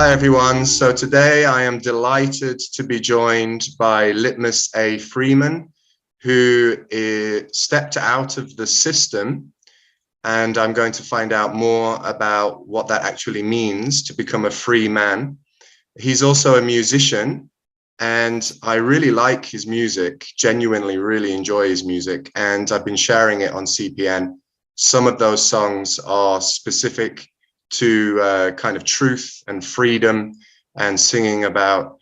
Hi everyone. So today I am delighted to be joined by Litmus A. Freeman, who stepped out of the system, and I'm going to find out more about what that actually means to become a free man. He's also a musician, and I really like his music, genuinely really enjoy his music, and I've been sharing it on CPN. Some of those songs are specific to kind of truth and freedom, and singing about,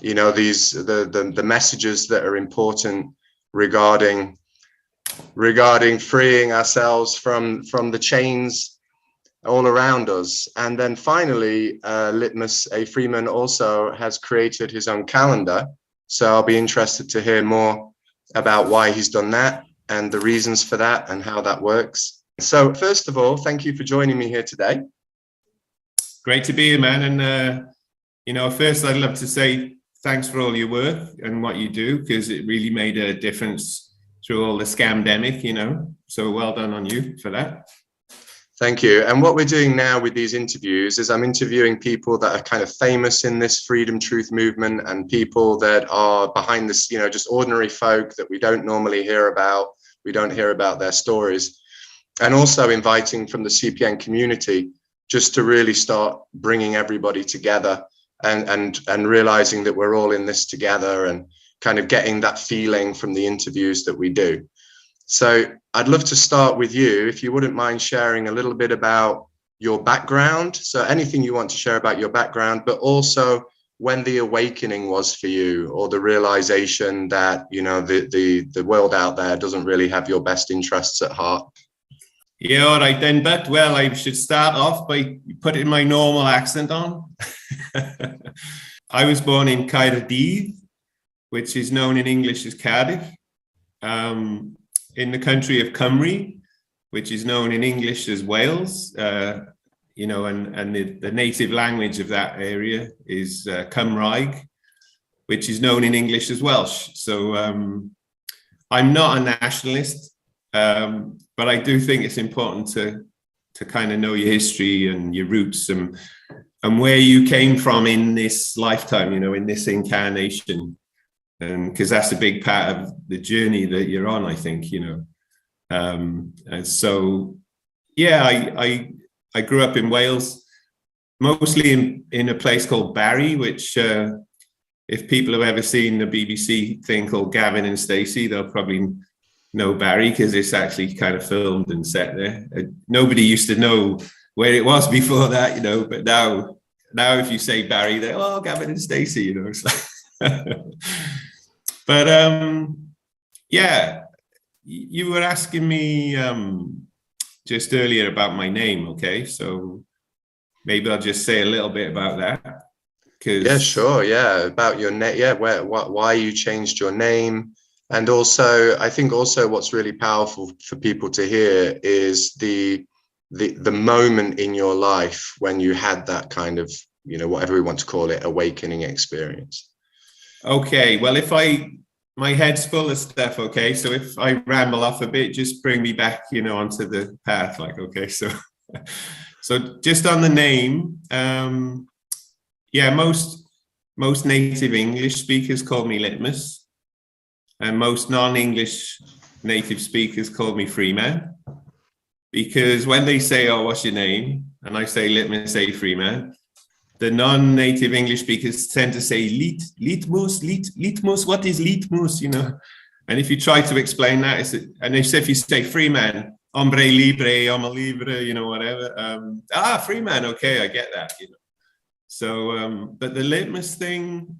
you know, the messages that are important regarding freeing ourselves from the chains all around us. And then finally, Litmus A. Freeman also has created his own calendar, so I'll be interested to hear more about why he's done that and the reasons for that and how that works. So first of all, thank you for joining me here today. Great to be here, man. And, first I'd love to say thanks for all your work and what you do, because it really made a difference through all the scamdemic, so well done on you for that. Thank you. And what we're doing now with these interviews is I'm interviewing people that are kind of famous in this freedom truth movement, and people that are behind this, just ordinary folk that we don't normally hear about. We don't hear about their stories. And also inviting from the CPN community, just to really start bringing everybody together and realizing that we're all in this together, and kind of getting that feeling from the interviews that we do. So I'd love to start with you, if you wouldn't mind sharing a little bit about your background. So anything you want to share about your background, but also when the awakening was for you, or the realization that, the world out there doesn't really have your best interests at heart. Yeah, all right then, but well, I should start off by putting my normal accent on. I was born in Caerdydd, which is known in English as Cardiff, in the country of Cymru, which is known in English as Wales, and the native language of that area is Cymraeg, which is known in English as Welsh. So I'm not a nationalist. But I do think it's important to kind of know your history and your roots and where you came from in this lifetime, in this incarnation, and because that's a big part of the journey that you're on, I think, and so, yeah, I grew up in Wales, mostly in a place called Barry, which if people have ever seen the BBC thing called Gavin and Stacey, they'll probably know Barry, because it's actually kind of filmed and set there. Nobody used to know where it was before that, but now if you say Barry, they're, oh, Gavin and Stacey, it's like but yeah, you were asking me just earlier about my name. Okay, so maybe I'll just say a little bit about that. Yeah, sure. Yeah, about your name. Yeah, why you changed your name. And also, I think also what's really powerful for people to hear is the moment in your life when you had that kind of, whatever we want to call it, awakening experience. Okay, well, my head's full of stuff, okay? So if I ramble off a bit, just bring me back, onto the path, like, okay? So just on the name, yeah, most native English speakers call me Litmus. And most non-English native speakers call me Freeman, because when they say, oh, what's your name? And I say Litmus A. Freeman, the non-native English speakers tend to say Litmus, what is Litmus, And if you try to explain that, if you say Freeman, hombre libre, homo libre, whatever, Freeman, okay, I get that, So, but the Litmus thing,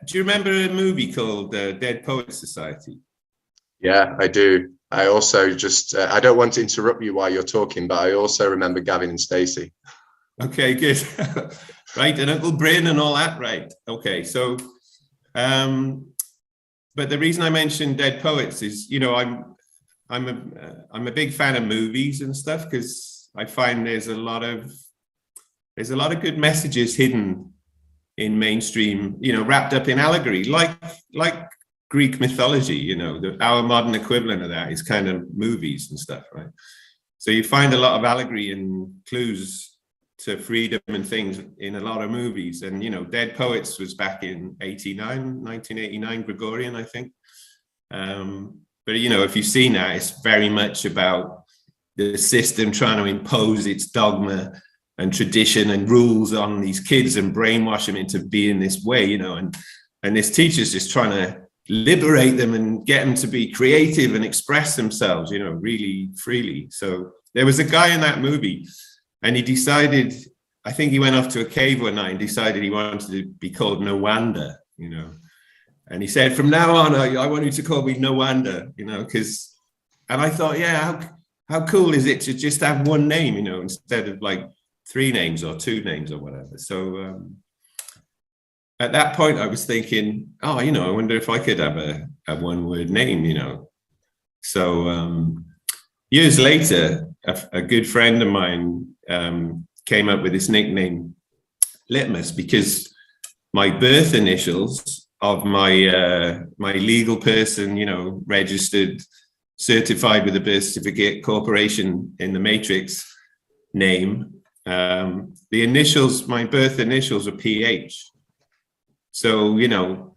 do you remember a movie called Dead Poets Society? Yeah, I do. I also just, I don't want to interrupt you while you're talking, but I also remember Gavin and Stacey. Okay, good. Right, and Uncle Bryn and all that, right. Okay, so, but the reason I mentioned Dead Poets is, I'm a big fan of movies and stuff, because I find there's a lot of good messages hidden in mainstream, wrapped up in allegory, like Greek mythology, our modern equivalent of that is kind of movies and stuff, right? So you find a lot of allegory and clues to freedom and things in a lot of movies. And, you know, Dead Poets was back in 1989, Gregorian, I think. But, you know, if you've seen that, it's very much about the system trying to impose its dogma and tradition and rules on these kids and brainwash them into being this way, you know, and this teacher's just trying to liberate them and get them to be creative and express themselves, you know, really freely. So there was a guy in that movie, and he decided, I think he went off to a cave one night and decided he wanted to be called Nawanda, you know. And he said, from now on, I want you to call me Nawanda, you know, because, and I thought, yeah, how cool is it to just have one name, you know, instead of like 3 names or 2 names or whatever. So at that point, I was thinking, oh, you know, I wonder if I could have a one-word name, you know. So years later, a good friend of mine came up with this nickname, Litmus, because my birth initials of my my legal person, you know, registered, certified with a birth certificate, corporation in the matrix name, the initials, my birth initials are PH. So, you know,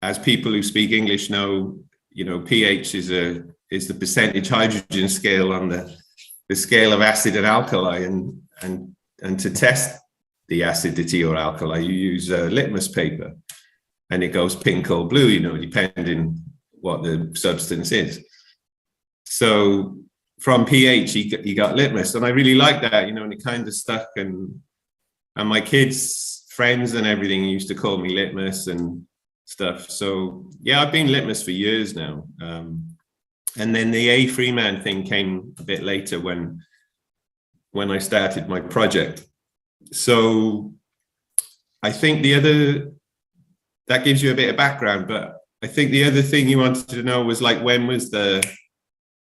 as people who speak English know, you know, pH is the percentage hydrogen scale on the scale of acid and alkali, and to test the acidity or alkali, you use litmus paper, and it goes pink or blue, you know, depending what the substance is. So from pH, he got litmus, and I really liked that, you know, and it kind of stuck, and my kids' friends and everything used to call me Litmus and stuff. So yeah, I've been Litmus for years now. And then the A Freeman thing came a bit later when I started my project. So I think that gives you a bit of background, but I think the other thing you wanted to know was like, when was the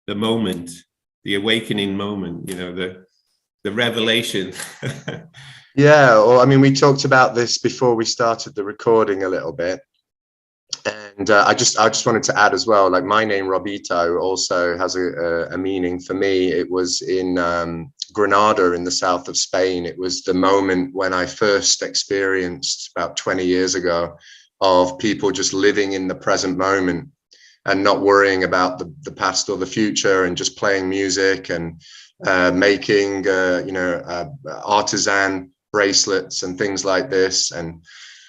moment, the awakening moment, you know, the revelation. Yeah, well, I mean, we talked about this before we started the recording a little bit, and I just wanted to add as well, like my name Robito also has a meaning for me. It was in Granada in the south of Spain. It was the moment when I first experienced, about 20 years ago, of people just living in the present moment and not worrying about the past or the future, and just playing music and making artisan bracelets and things like this, and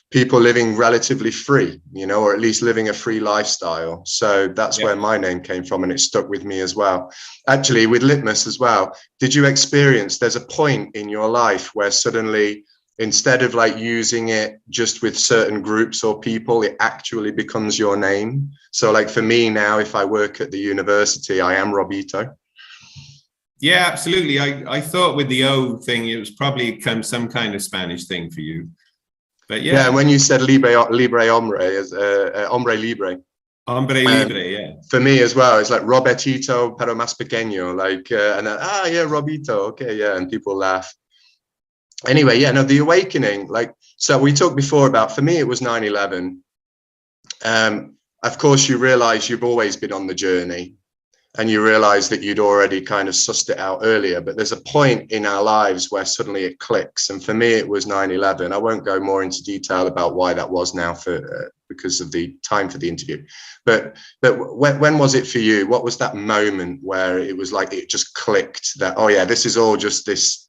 people living relatively free, you know, or at least living a free lifestyle. So that's where my name came from, and it stuck with me as well. Actually, with Litmus as well, did you experience, there's a point in your life where suddenly, instead of like using it just with certain groups or people, it actually becomes your name? So like for me now, if I work at the university, I am Robito. Yeah, absolutely. I thought with the O thing, it was probably some kind of Spanish thing for you. But yeah, when you said libre hombre, as hombre libre. Hombre libre, yeah. For me as well, it's like Robertito, pero más pequeño, like, and then, yeah, Robito, okay, yeah, and people laugh. Anyway, yeah, no, the awakening, like, so we talked before about, for me, it was 9/11. Of course, you realize you've always been on the journey, and you realize that you'd already kind of sussed it out earlier, but there's a point in our lives where suddenly it clicks. And for me, it was 9/11. I won't go more into detail about why that was now, because of the time for the interview. But when was it for you? What was that moment where it was like, it just clicked that, oh yeah, this is all just this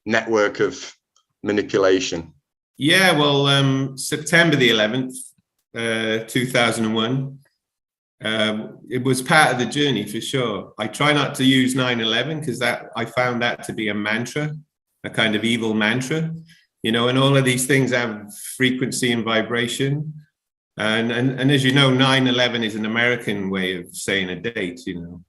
network of manipulation? Yeah, well, September the 11th, 2001. It was part of the journey for sure. I try not to use 9/11 because I found that to be a mantra, a kind of evil mantra, you know, and all of these things have frequency and vibration. And as you know, 9/11 is an American way of saying a date, you know.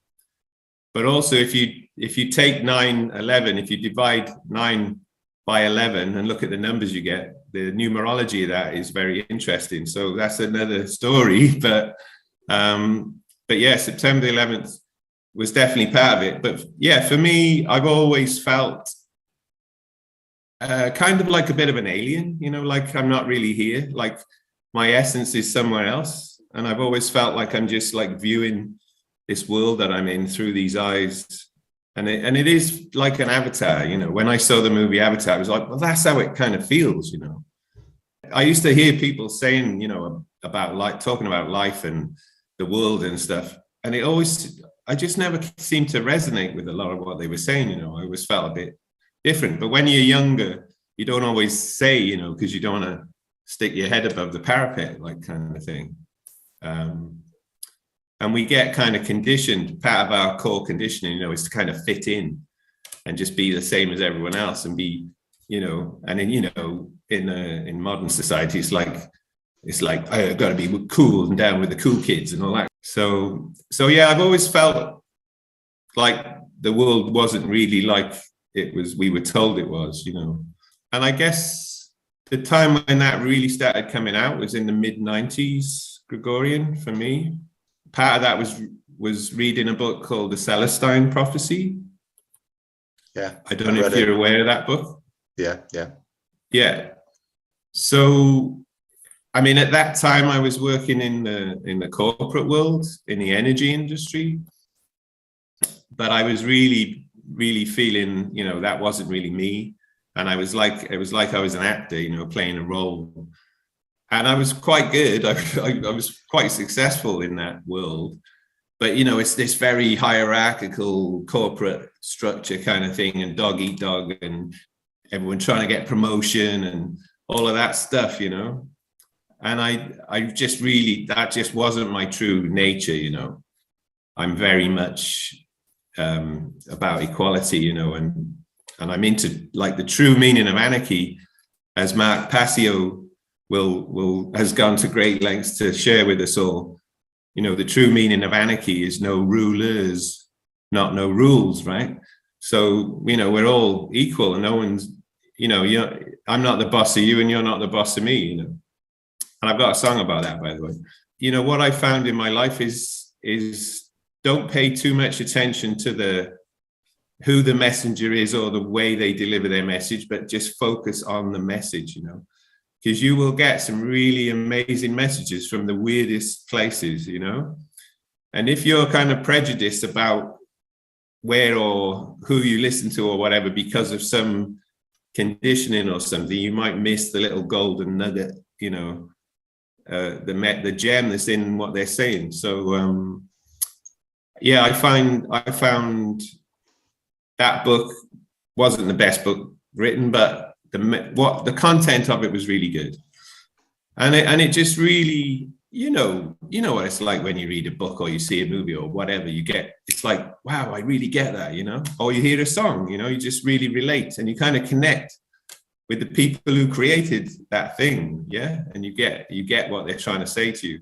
But also if you take 9/11, if you divide 9 by 11 and look at the numbers you get, the numerology of that is very interesting. So that's another story, but yeah, September the 11th was definitely part of it. But yeah, for me, I've always felt kind of like a bit of an alien, you know, like I'm not really here, like my essence is somewhere else. And I've always felt like I'm just like viewing this world that I'm in through these eyes And it is like an avatar, you know. When I saw the movie Avatar, I was like, well, that's how it kind of feels, you know. I used to hear people saying, you know, about talking about life and the world and stuff. And I just never seemed to resonate with a lot of what they were saying, you know. I always felt a bit different. But when you're younger, you don't always say, you know, because you don't want to stick your head above the parapet, like, kind of thing. And we get kind of conditioned. Part of our core conditioning, you know, is to kind of fit in and just be the same as everyone else and be, you know, and then, you know, in modern society, it's like I've got to be cool and down with the cool kids and all that. So yeah, I've always felt like the world wasn't really like we were told it was, you know. And I guess the time when that really started coming out was in the mid-90s, Gregorian, for me. Part of that was reading a book called The Celestine Prophecy. Yeah. I don't know if you're aware of that book. Yeah. So, I mean, at that time I was working in the corporate world, in the energy industry, but I was really, really feeling, you know, that wasn't really me. And it was like I was an actor, you know, playing a role. And I was quite good. I was quite successful in that world. But, you know, it's this very hierarchical corporate structure kind of thing, and dog eat dog, and everyone trying to get promotion and all of that stuff, you know. And I just really, that just wasn't my true nature, you know. I'm very much about equality, you know, and I'm into, like, the true meaning of anarchy, as Mark Passio has gone to great lengths to share with us all. You know, the true meaning of anarchy is no rulers, not no rules, right? So, you know, we're all equal, and no one's, you know, I'm not the boss of you and you're not the boss of me, you know. And I've got a song about that, by the way. You know, what I found in my life is don't pay too much attention to who the messenger is or the way they deliver their message, but just focus on the message, you know. Because you will get some really amazing messages from the weirdest places, you know. And if you're kind of prejudiced about where or who you listen to or whatever because of some conditioning or something, you might miss the little golden nugget, you know, the gem that's in what they're saying. So yeah, I found that book wasn't the best book written, but the content of it was really good, and it just really, you know what it's like when you read a book or you see a movie or whatever, it's like, wow, I really get that, you know. Or you hear a song, you know, you just really relate and you kind of connect with the people who created that thing, yeah. And you get what they're trying to say to you,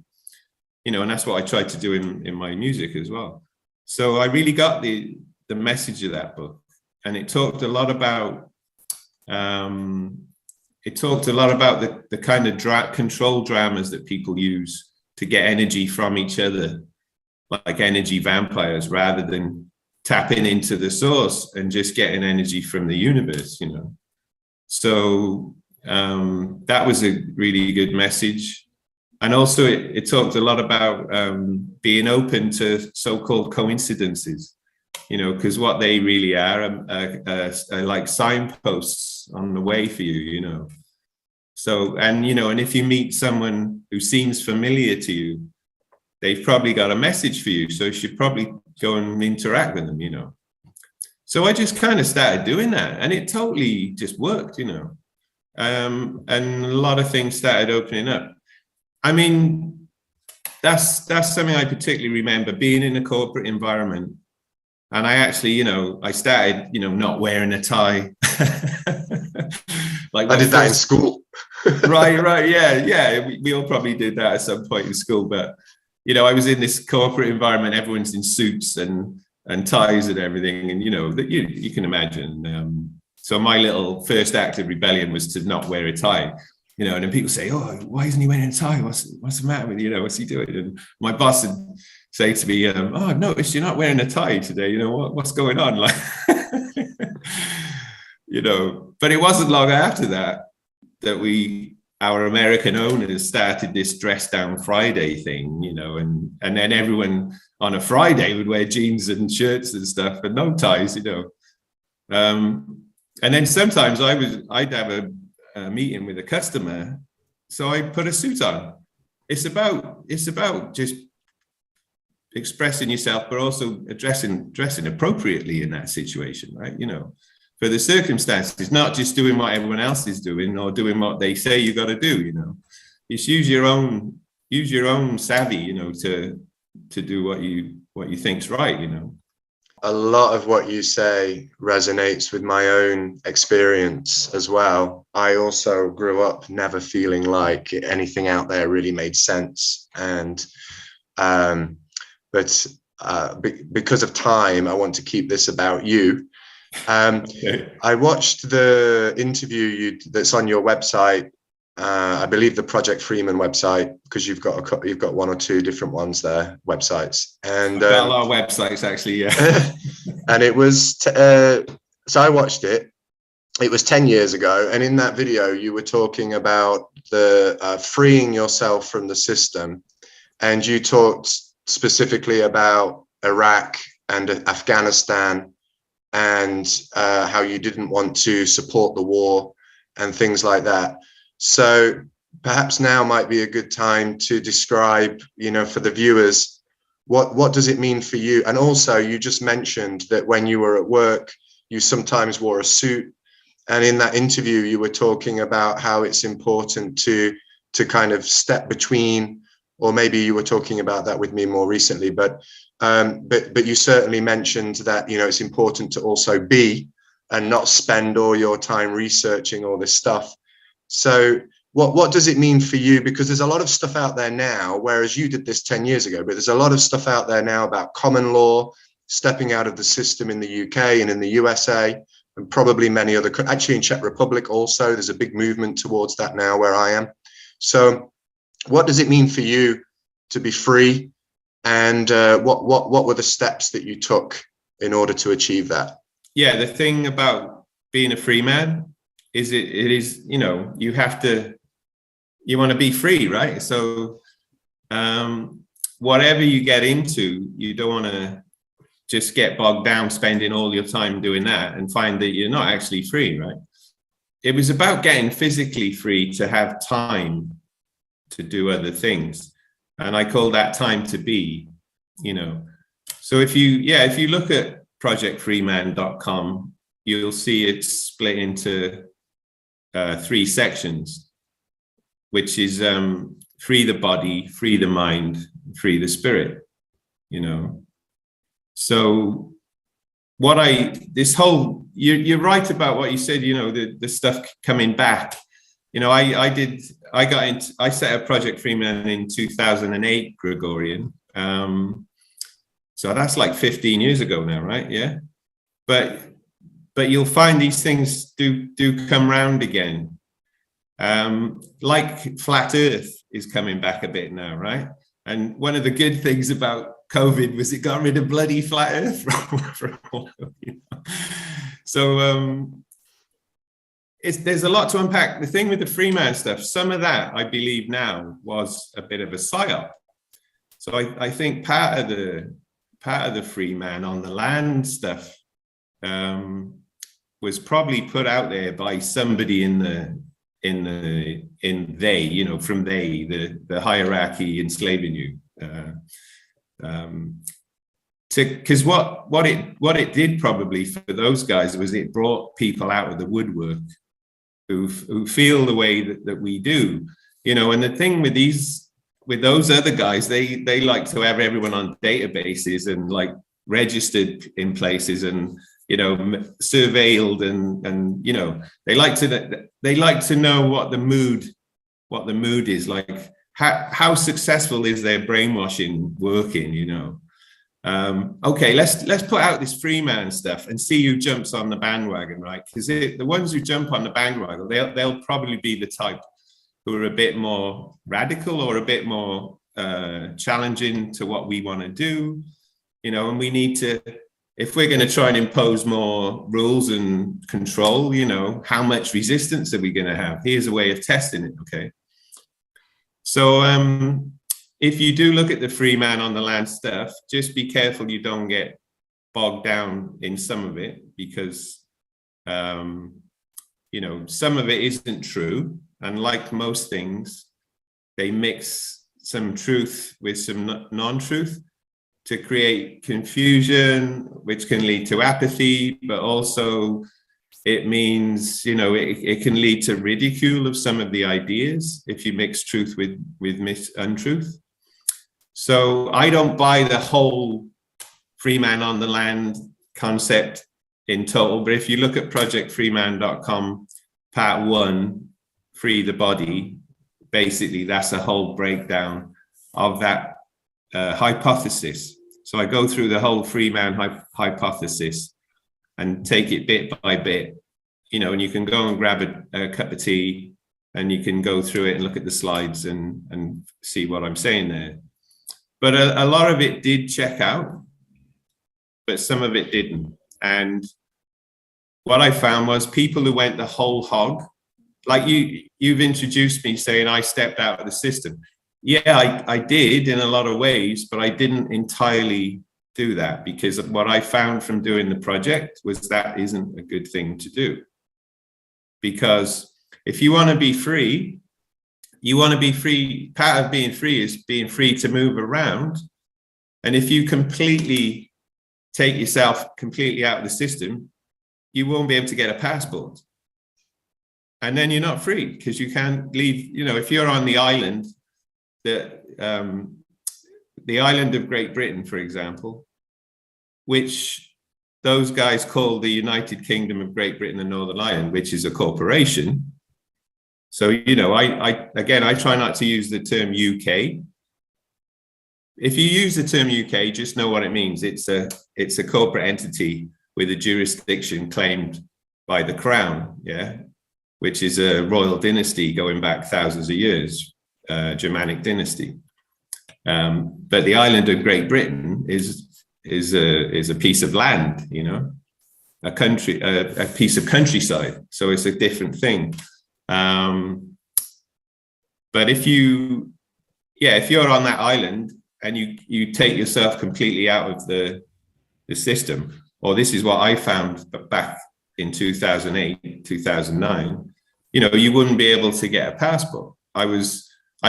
you know. And that's what I tried to do in my music as well. So I really got the message of that book, and it talked a lot about the kind of control dramas that people use to get energy from each other, like energy vampires, rather than tapping into the source and just getting energy from the universe, you know. So that was a really good message. And also it talked a lot about being open to so-called coincidences, you know, because what they really are like signposts on the way for you, you know. So, and, you know, and if you meet someone who seems familiar to you, they've probably got a message for you. So you should probably go and interact with them, you know. So I just kind of started doing that, and it totally just worked, you know. And a lot of things started opening up. I mean, that's something I particularly remember, being in a corporate environment. And I actually, you know, I started, you know, not wearing a tie. Like, I did that in school. right. Yeah. We all probably did that at some point in school. But, you know, I was in this corporate environment. Everyone's in suits and ties and everything. And, you know, that you can imagine. So my little first act of rebellion was to not wear a tie. You know, and then people say, "Oh, why isn't he wearing a tie? What's the matter with you? You know, what's he doing?" And my boss would say to me, "Oh, I've noticed you're not wearing a tie today. You know, what's going on?" Like, you know. But it wasn't long after that we our American owners started this dress down Friday thing, you know, and then everyone on a Friday would wear jeans and shirts and stuff and no ties, you know. And then sometimes I'd have a meeting with a customer, so I put a suit on. It's about just expressing yourself, but also dressing appropriately in that situation, right? You know, for the circumstances, not just doing what everyone else is doing or doing what they say you got to do. You know, just use your own savvy, you know, to do what you think's right. You know, a lot of what you say resonates with my own experience as well. I also grew up never feeling like anything out there really made sense, and but because of time, I want to keep this about you. Okay. I watched the interview that's on your website. I believe the Project Freeman website, because you've got one or two different ones there, websites, and I've got a lot of websites actually. Yeah, and it was so I watched it. It was 10 years ago, and in that video, you were talking about the freeing yourself from the system, and you talked specifically about Iraq and Afghanistan, and how you didn't want to support the war and things like that. So perhaps now might be a good time to describe, you know, for the viewers, what does it mean for you? And also, you just mentioned that when you were at work, you sometimes wore a suit. And in that interview, you were talking about how it's important to kind of step between, or maybe you were talking about that with me more recently, but you certainly mentioned that, you know, it's important to also be and not spend all your time researching all this stuff. So what does it mean for you? Because there's a lot of stuff out there now, whereas you did this 10 years ago, but there's a lot of stuff out there now about common law, stepping out of the system in the UK and in the USA, and probably many other, actually in Czech Republic also, there's a big movement towards that now where I am. So what does it mean for you to be free? And what were the steps that you took in order to achieve that? Yeah, the thing about being a free man is it is, you know, you want to be free, right? So whatever you get into, you don't want to just get bogged down spending all your time doing that and find that you're not actually free, right? It was about getting physically free to have time to do other things. And I call that time to be, you know. So if you look at projectfreeman.com, you'll see it's split into 3 sections, which is free the body, free the mind, free the spirit, you know. So you're right about what you said, you know, the stuff coming back. You know, I set up Project Freeman in 2008, Gregorian. So that's like 15 years ago now, right? Yeah. But you'll find these things do come round again. Like flat Earth is coming back a bit now, right? And one of the good things about COVID was it got rid of bloody flat Earth. You know? So there's a lot to unpack. The thing with the Freeman stuff, some of that I believe now was a bit of a psyop. So I think part of the Freeman on the land stuff was probably put out there by somebody in they, you know, from the hierarchy enslaving you. Because what it did probably for those guys was it brought people out of the woodwork who feel the way that we do, you know. And the thing with those other guys, they like to have everyone on databases and like registered in places and, you know, surveilled and you know, they like to know what the mood is like, how successful is their brainwashing working, you know. Okay, let's put out this Freeman stuff and see who jumps on the bandwagon, right? Because the ones who jump on the bandwagon, they'll probably be the type who are a bit more radical or a bit more challenging to what we want to do, you know. And we need to if we're going to try and impose more rules and control, you know, how much resistance are we going to have? Here's a way of testing it, okay? So if you do look at the free man on the land stuff, just be careful you don't get bogged down in some of it, because, you know, some of it isn't true. And like most things, they mix some truth with some non-truth to create confusion, which can lead to apathy, but also it means, you know, it can lead to ridicule of some of the ideas if you mix truth with untruth. So I don't buy the whole free man on the land concept in total, but if you look at projectfreeman.com, part 1, free the body, basically that's a whole breakdown of that hypothesis. So I go through the whole free man hypothesis and take it bit by bit, you know, and you can go and grab a cup of tea and you can go through it and look at the slides and see what I'm saying there. But a lot of it did check out, but some of it didn't. And what I found was people who went the whole hog, like you've introduced me saying I stepped out of the system. Yeah, I did in a lot of ways, but I didn't entirely do that, because what I found from doing the project was that isn't a good thing to do. Because if you want to be free, you want to be free. Part of being free is being free to move around. And if you completely take yourself completely out of the system, you won't be able to get a passport. And then you're not free, because you can't leave. You know, if you're on the island, the island of Great Britain, for example, which those guys call the United Kingdom of Great Britain and Northern Ireland, which is a corporation. So, you know, I try not to use the term UK. If you use the term UK, just know what it means. It's a corporate entity with a jurisdiction claimed by the crown, yeah, which is a royal dynasty going back thousands of years, Germanic dynasty. But the island of Great Britain is a piece of land, you know, a country, a piece of countryside. So it's a different thing. But if you're on that island and you take yourself completely out of the system, or this is what I found back in 2008, 2009, you know, you wouldn't be able to get a passport. I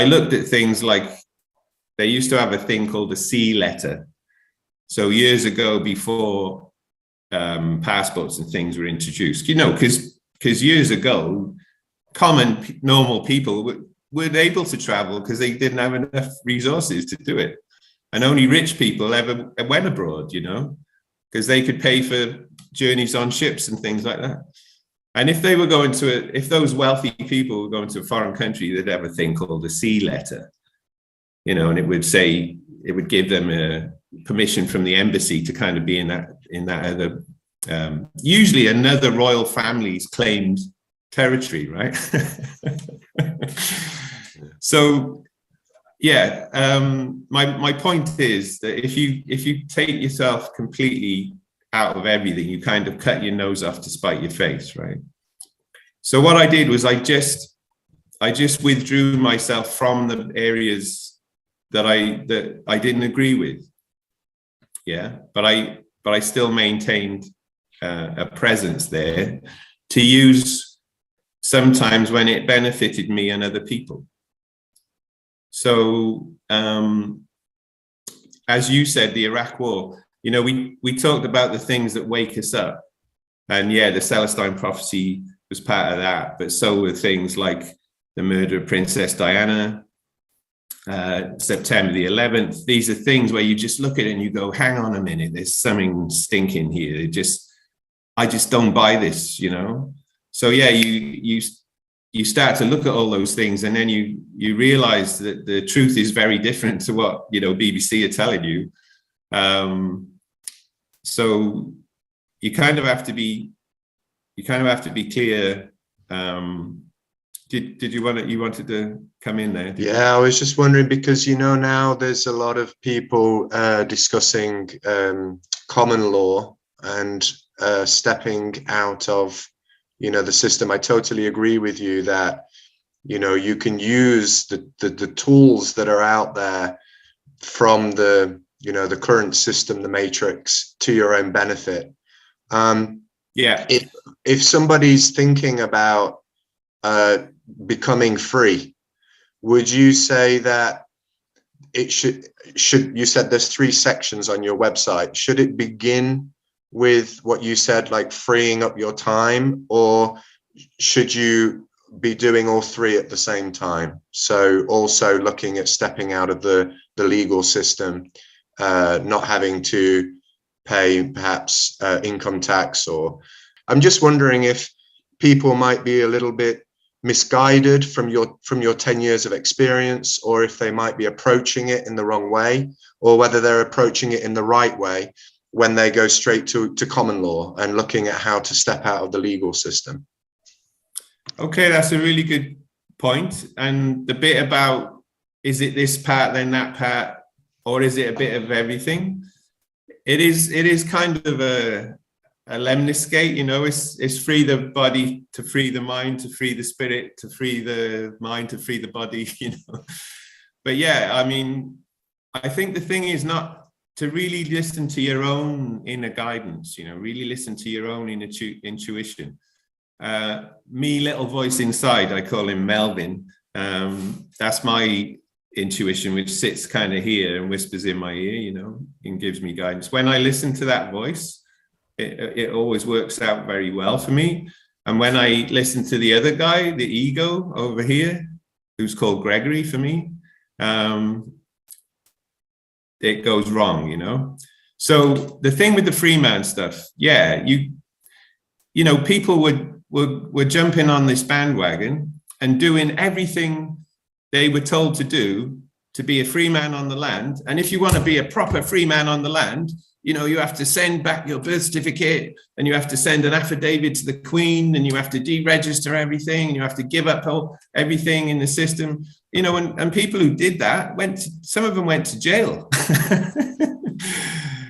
looked at things like, they used to have a thing called a C letter. So years ago, before passports and things were introduced, you know, because years ago, common normal people weren't able to travel because they didn't have enough resources to do it. And only rich people ever went abroad, you know, because they could pay for journeys on ships and things like that. And if they were going to, if those wealthy people were going to a foreign country, they'd have a thing called a C letter, you know, and it would give them a permission from the embassy to kind of be in that other, usually another royal family's claimed territory, right? So, yeah, my point is that if you take yourself completely out of everything, you kind of cut your nose off to spite your face, right? So what I did was I just withdrew myself from the areas that I didn't agree with, yeah, but I still maintained a presence there to use sometimes when it benefited me and other people. So as you said, the Iraq War, you know, we talked about the things that wake us up, and yeah, the Celestine prophecy was part of that, but so were things like the murder of Princess Diana, September the 11th. These are things where you just look at it and you go, hang on a minute, there's something stinking here. I just don't buy this, you know? So yeah, you start to look at all those things, and then you realize that the truth is very different to what, you know, BBC are telling you. So you kind of have to be clear did you wanted to come in there? Yeah, I was just wondering because, now there's a lot of people discussing common law and stepping out of, the system. I totally agree with you that, you can use the tools that are out there from the current system, the matrix, to your own benefit. Yeah. If somebody's thinking about becoming free, would you say that it should you said there's 3 sections on your website? Should it begin with what you said, like freeing up your time, or should you be doing all 3 at the same time? So also looking at stepping out of the legal system, not having to pay perhaps income tax, or I'm just wondering if people might be a little bit misguided from your 10 years of experience, or if they might be approaching it in the wrong way, or whether they're approaching it in the right way when they go straight to common law and looking at how to step out of the legal system. Okay, that's a really good point. And the bit about, is it this part, then that part, or is it a bit of everything? It is kind of a lemniscate, it's free the body to free the mind, to free the spirit, to free the mind, to free the body, But yeah, I mean, I think the thing is not to really listen to your own inner guidance, really listen to your own intuition. Me, little voice inside, I call him Melvin. That's my intuition, which sits kind of here and whispers in my ear, and gives me guidance. When I listen to that voice, it always works out very well for me. And when I listen to the other guy, the ego over here, who's called Gregory for me, it goes wrong, So the thing with the Freeman stuff, yeah, people would jump in on this bandwagon and doing everything they were told to do to be a free man on the land. And if you want to be a proper free man on the land, you have to send back your birth certificate, and you have to send an affidavit to the Queen, and you have to deregister everything, and you have to give up everything in the system, and people who did that some of them went to jail.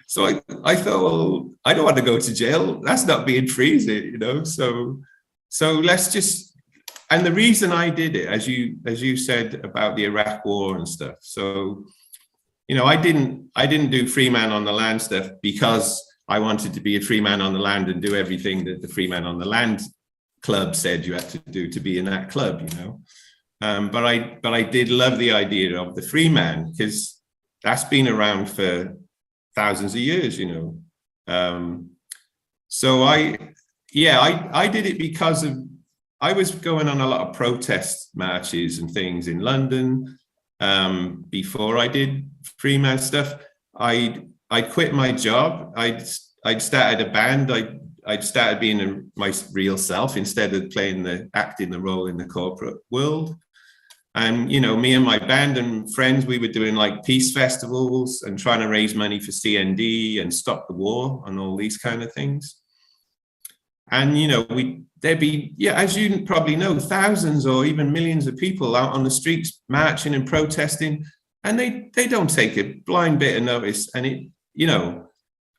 So I thought, well, I don't want to go to jail. That's not being free, is it? So let's just, and the reason I did it, as you said about the Iraq war and stuff. So, I didn't do free man on the land stuff because I wanted to be a free man on the land and do everything that the free man on the land club said you had to do to be in that club, But I did love the idea of the free man, because that's been around for thousands of years, So I did it because I was going on a lot of protest marches and things in London. Before I did Freeman stuff, I quit my job. I'd started a band. I'd started being my real self instead of acting the role in the corporate world. And me and my band and friends, we were doing like peace festivals and trying to raise money for CND and stop the war and all these kind of things. And there'd be, as you probably know, thousands or even millions of people out on the streets marching and protesting, and they don't take a blind bit of notice. And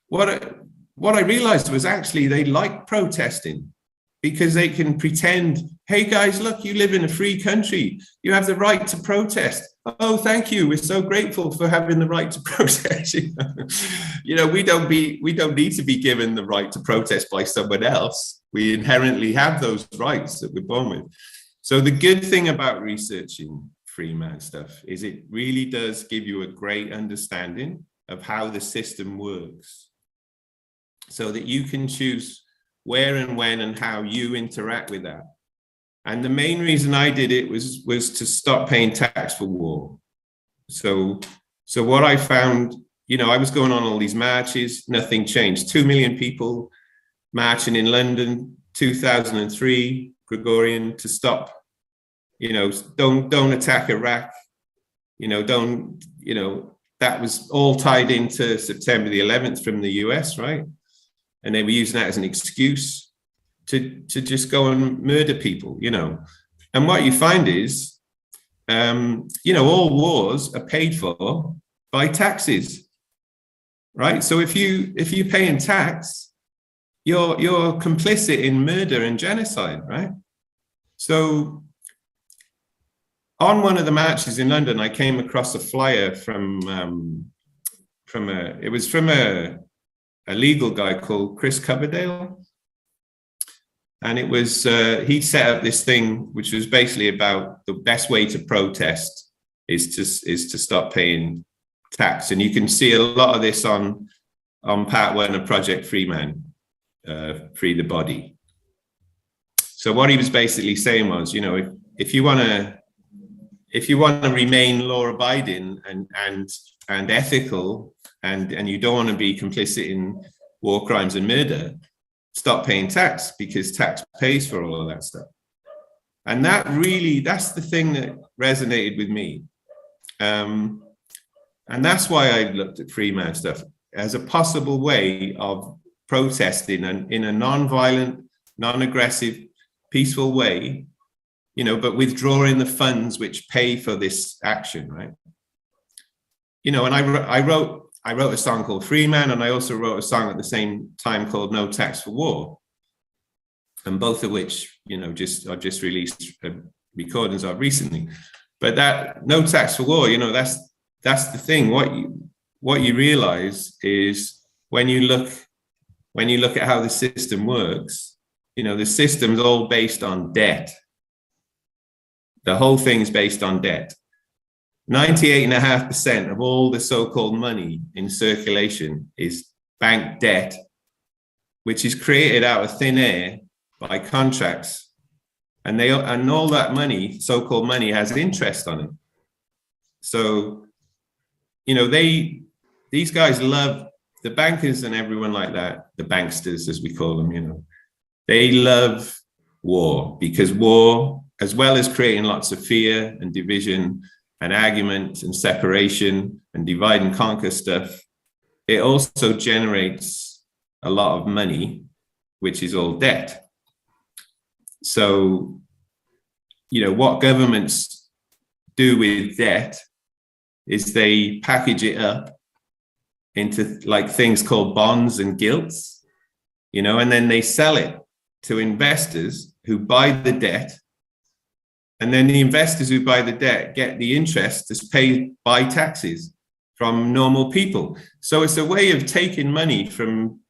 what I realized was actually they like protesting because they can pretend, hey guys, look, you live in a free country. You have the right to protest. Oh, thank you. We're so grateful for having the right to protest. We don't need to be given the right to protest by someone else. We inherently have those rights that we're born with. So the good thing about researching Freeman stuff is it really does give you a great understanding of how the system works, so that you can choose where and when and how you interact with that. And the main reason I did it was to stop paying tax for war. So what I found, I was going on all these marches, nothing changed. 2 million people marching in London, 2003, Gregorian, to stop, don't attack Iraq, that was all tied into September the 11th from the US, right? And they were using that as an excuse to just go and murder people, And what you find is, all wars are paid for by taxes, right? So if you pay in tax, you're complicit in murder and genocide, right? So on one of the marches in London, I came across a flyer from a legal guy called Chris Coverdale. And it was, he set up this thing, which was basically about the best way to protest is to stop paying tax. And you can see a lot of this on part one of Project Freeman, Free the Body. So what he was basically saying was, if you want to remain law-abiding and ethical, and you don't want to be complicit in war crimes and murder, stop paying tax, because tax pays for all of that stuff. And that's the thing that resonated with me. And that's why I looked at Freeman stuff as a possible way of protesting in a non-violent, non-aggressive, peaceful way, but withdrawing the funds which pay for this action, right? And I wrote a song called Freeman, and I also wrote a song at the same time called No Tax for War, and both of which, I've just released recordings of recently. But that No Tax for War, that's the thing. What you realize is when you look at how the system works, the system's all based on debt. The whole thing's based on debt. 98.5% of all the so-called money in circulation is bank debt, which is created out of thin air by contracts. And all that money, so-called money, has interest on it. So, these guys love the bankers and everyone like that, the banksters, as we call them, they love war, because war, as well as creating lots of fear and division and argument and separation and divide and conquer stuff, it also generates a lot of money, which is all debt. So, what governments do with debt is they package it up into like things called bonds and gilts, and then they sell it to investors who buy the debt. And then the investors who buy the debt get the interest as paid by taxes from normal people. So it's a way of taking money from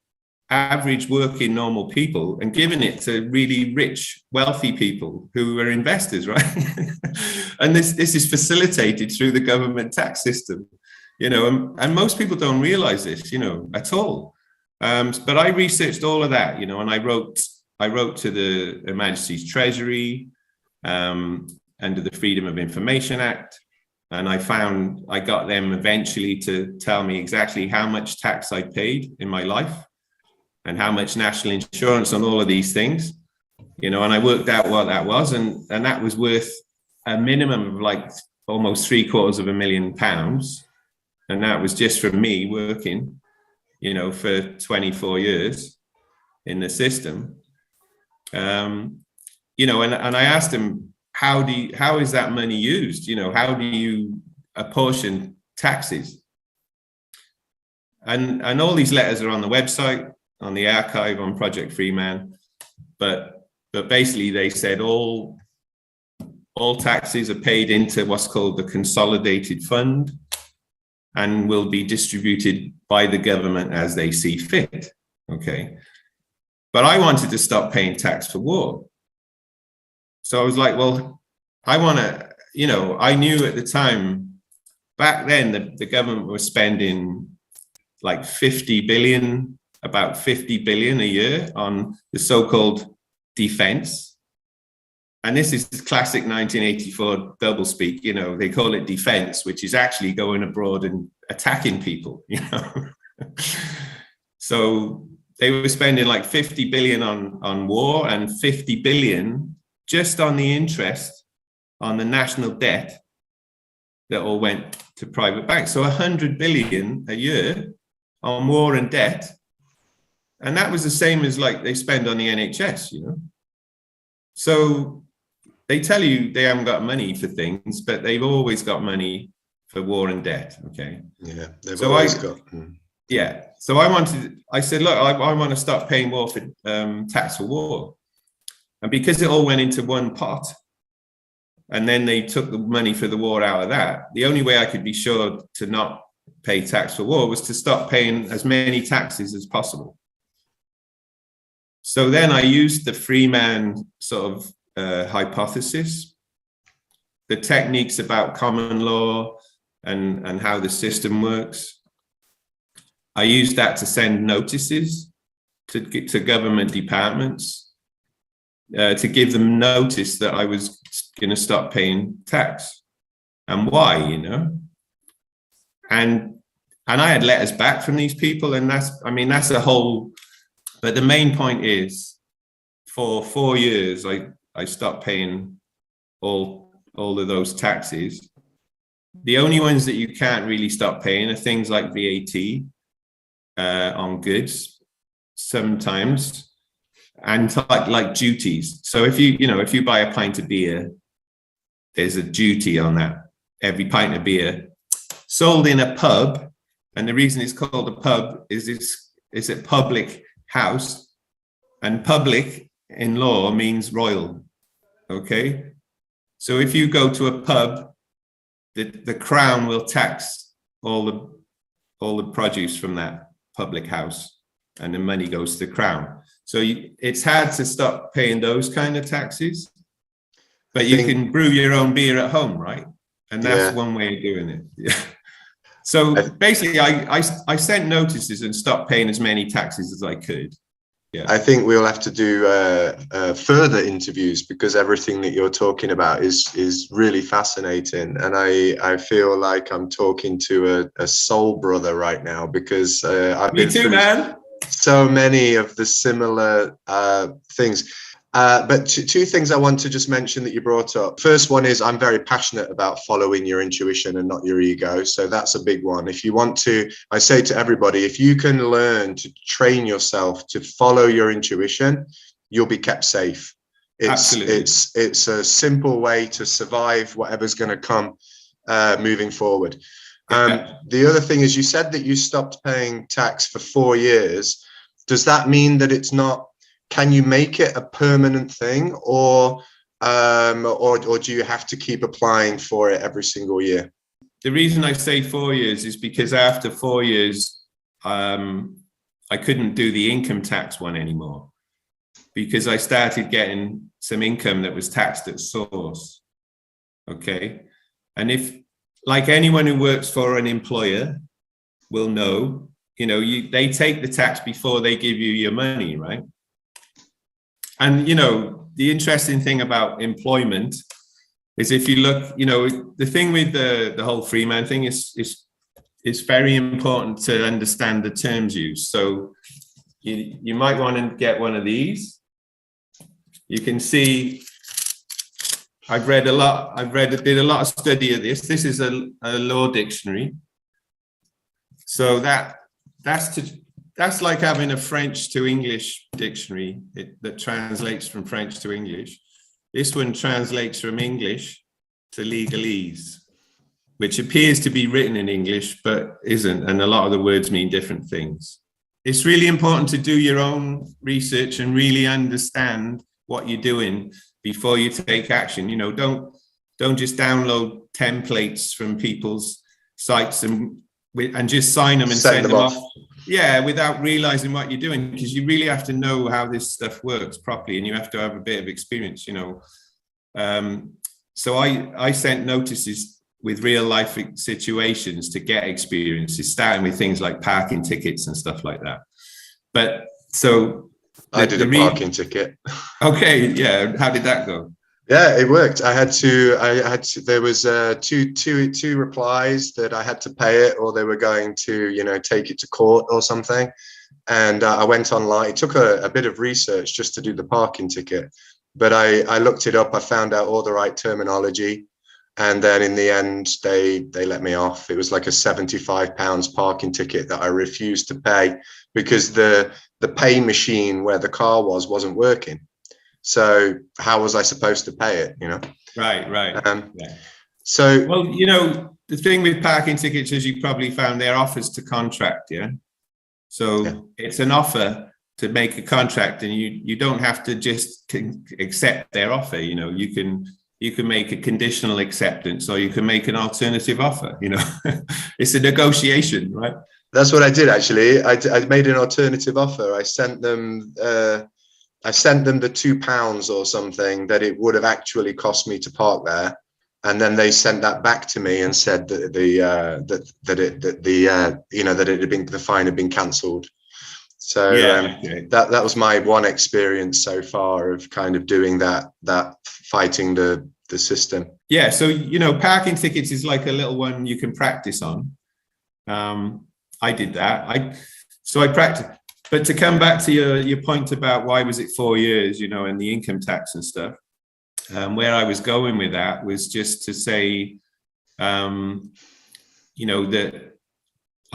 average working normal people and giving it to really rich, wealthy people who are investors, right? And this is facilitated through the government tax system, and most people don't realize this, at all. But I researched all of that, and I wrote to the Her Majesty's Treasury, under the Freedom of Information Act. And I got them eventually to tell me exactly how much tax I paid in my life and how much national insurance on all of these things, and I worked out what that was. And that was worth a minimum of like almost £750,000. And that was just from me working, for 24 years in the system. And I asked him, how is that money used? How do you apportion taxes? And all these letters are on the website, on the archive, on Project Freeman. But basically they said all taxes are paid into what's called the Consolidated Fund and will be distributed by the government as they see fit. Okay. But I wanted to stop paying tax for war. So I was like, well, I want to, I knew at the time, back then, the government was spending like about 50 billion a year on the so-called defense. And this is classic 1984 doublespeak, they call it defense, which is actually going abroad and attacking people, So they were spending like 50 billion on war and 50 billion just on the interest on the national debt that all went to private banks. So 100 billion a year on war and debt. And that was the same as like they spend on the NHS, So they tell you they haven't got money for things, but they've always got money for war and debt. Okay. Yeah, they've always got. Yeah. So I said, look, I want to stop paying war for tax for war. And because it all went into one pot, and then they took the money for the war out of that, the only way I could be sure to not pay tax for war was to stop paying as many taxes as possible. So then I used the Freeman sort of hypothesis, the techniques about common law and how the system works. I used that to send notices to government departments, to give them notice that I was going to stop paying tax and why, you know. And I had letters back from these people, and that's a whole. But the main point is, for 4 years, I stopped paying all of those taxes. The only ones that you can't really stop paying are things like VAT on goods sometimes, and like duties. So if you buy a pint of beer, there's a duty on that. Every pint of beer sold in a pub, and the reason it's called a pub is it's a public house, and public in law means royal. Okay, so if you go to a pub, the crown will tax all the produce from that public house, and the money goes to the crown. So it's hard to stop paying those kind of taxes, but you can brew your own beer at home, right? And that's one way of doing it. Yeah. So basically, I sent notices and stopped paying as many taxes as I could. Yeah. I think we'll have to do further interviews, because everything that you're talking about is really fascinating, and I feel like I'm talking to a soul brother right now, because I've been through so many of the similar things. But two things I want to just mention that you brought up. First one is, I'm very passionate about following your intuition and not your ego. So that's a big one. If you want to, I say to everybody, if you can learn to train yourself to follow your intuition, you'll be kept safe. Absolutely. It's a simple way to survive whatever's going to come moving forward. The other thing is, you said that you stopped paying tax for 4 years. Does that mean that it's not? Can you make it a permanent thing, or do you have to keep applying for it every single year? The reason I say 4 years is because after 4 years, I couldn't do the income tax one anymore, because I started getting some income that was taxed at source. Okay. And if, like anyone who works for an employer will know, they take the tax before they give you your money, right? And, the interesting thing about employment is, if you look, the thing with the whole Freeman thing is very important to understand the terms used. So you might want to get one of these. You can see did a lot of study of this. This is a law dictionary. So that's like having a French to English dictionary that translates from French to English. This one translates from English to legalese, which appears to be written in English, but isn't. And a lot of the words mean different things. It's really important to do your own research and really understand what you're doing before you take action. Don't just download templates from people's sites and just sign them and send them off. Yeah, without realizing what you're doing, because you really have to know how this stuff works properly, and you have to have a bit of experience, So I sent notices with real life situations to get experiences, starting with things like parking tickets and stuff like that. But so I did a parking ticket. Okay, yeah. How did that go? Yeah, it worked. I had to, there was two replies that I had to pay it, or they were going to, take it to court or something. And I went online. It took a bit of research just to do the parking ticket, but I looked it up. I found out all the right terminology. And then in the end, they let me off. It was like a £75 parking ticket that I refused to pay, because the pay machine where the car wasn't working. So how was I supposed to pay it, Right. Yeah. So, well, the thing with parking tickets is you probably found they're offers to contract. Yeah. So yeah. it's an offer to make a contract, and you don't have to just accept their offer. You can make a conditional acceptance, or you can make an alternative offer. It's a negotiation, right? That's what I did, actually. I made an alternative offer. I sent them the £2 or something that it would have actually cost me to park there, and then they sent that back to me and said that the fine had been cancelled. So that was my one experience so far of kind of doing that fighting the system. Yeah, so parking tickets is like a little one you can practice on. I did that. I practiced. But to come back to your point about why was it 4 years, and the income tax and stuff, where I was going with that was just to say, that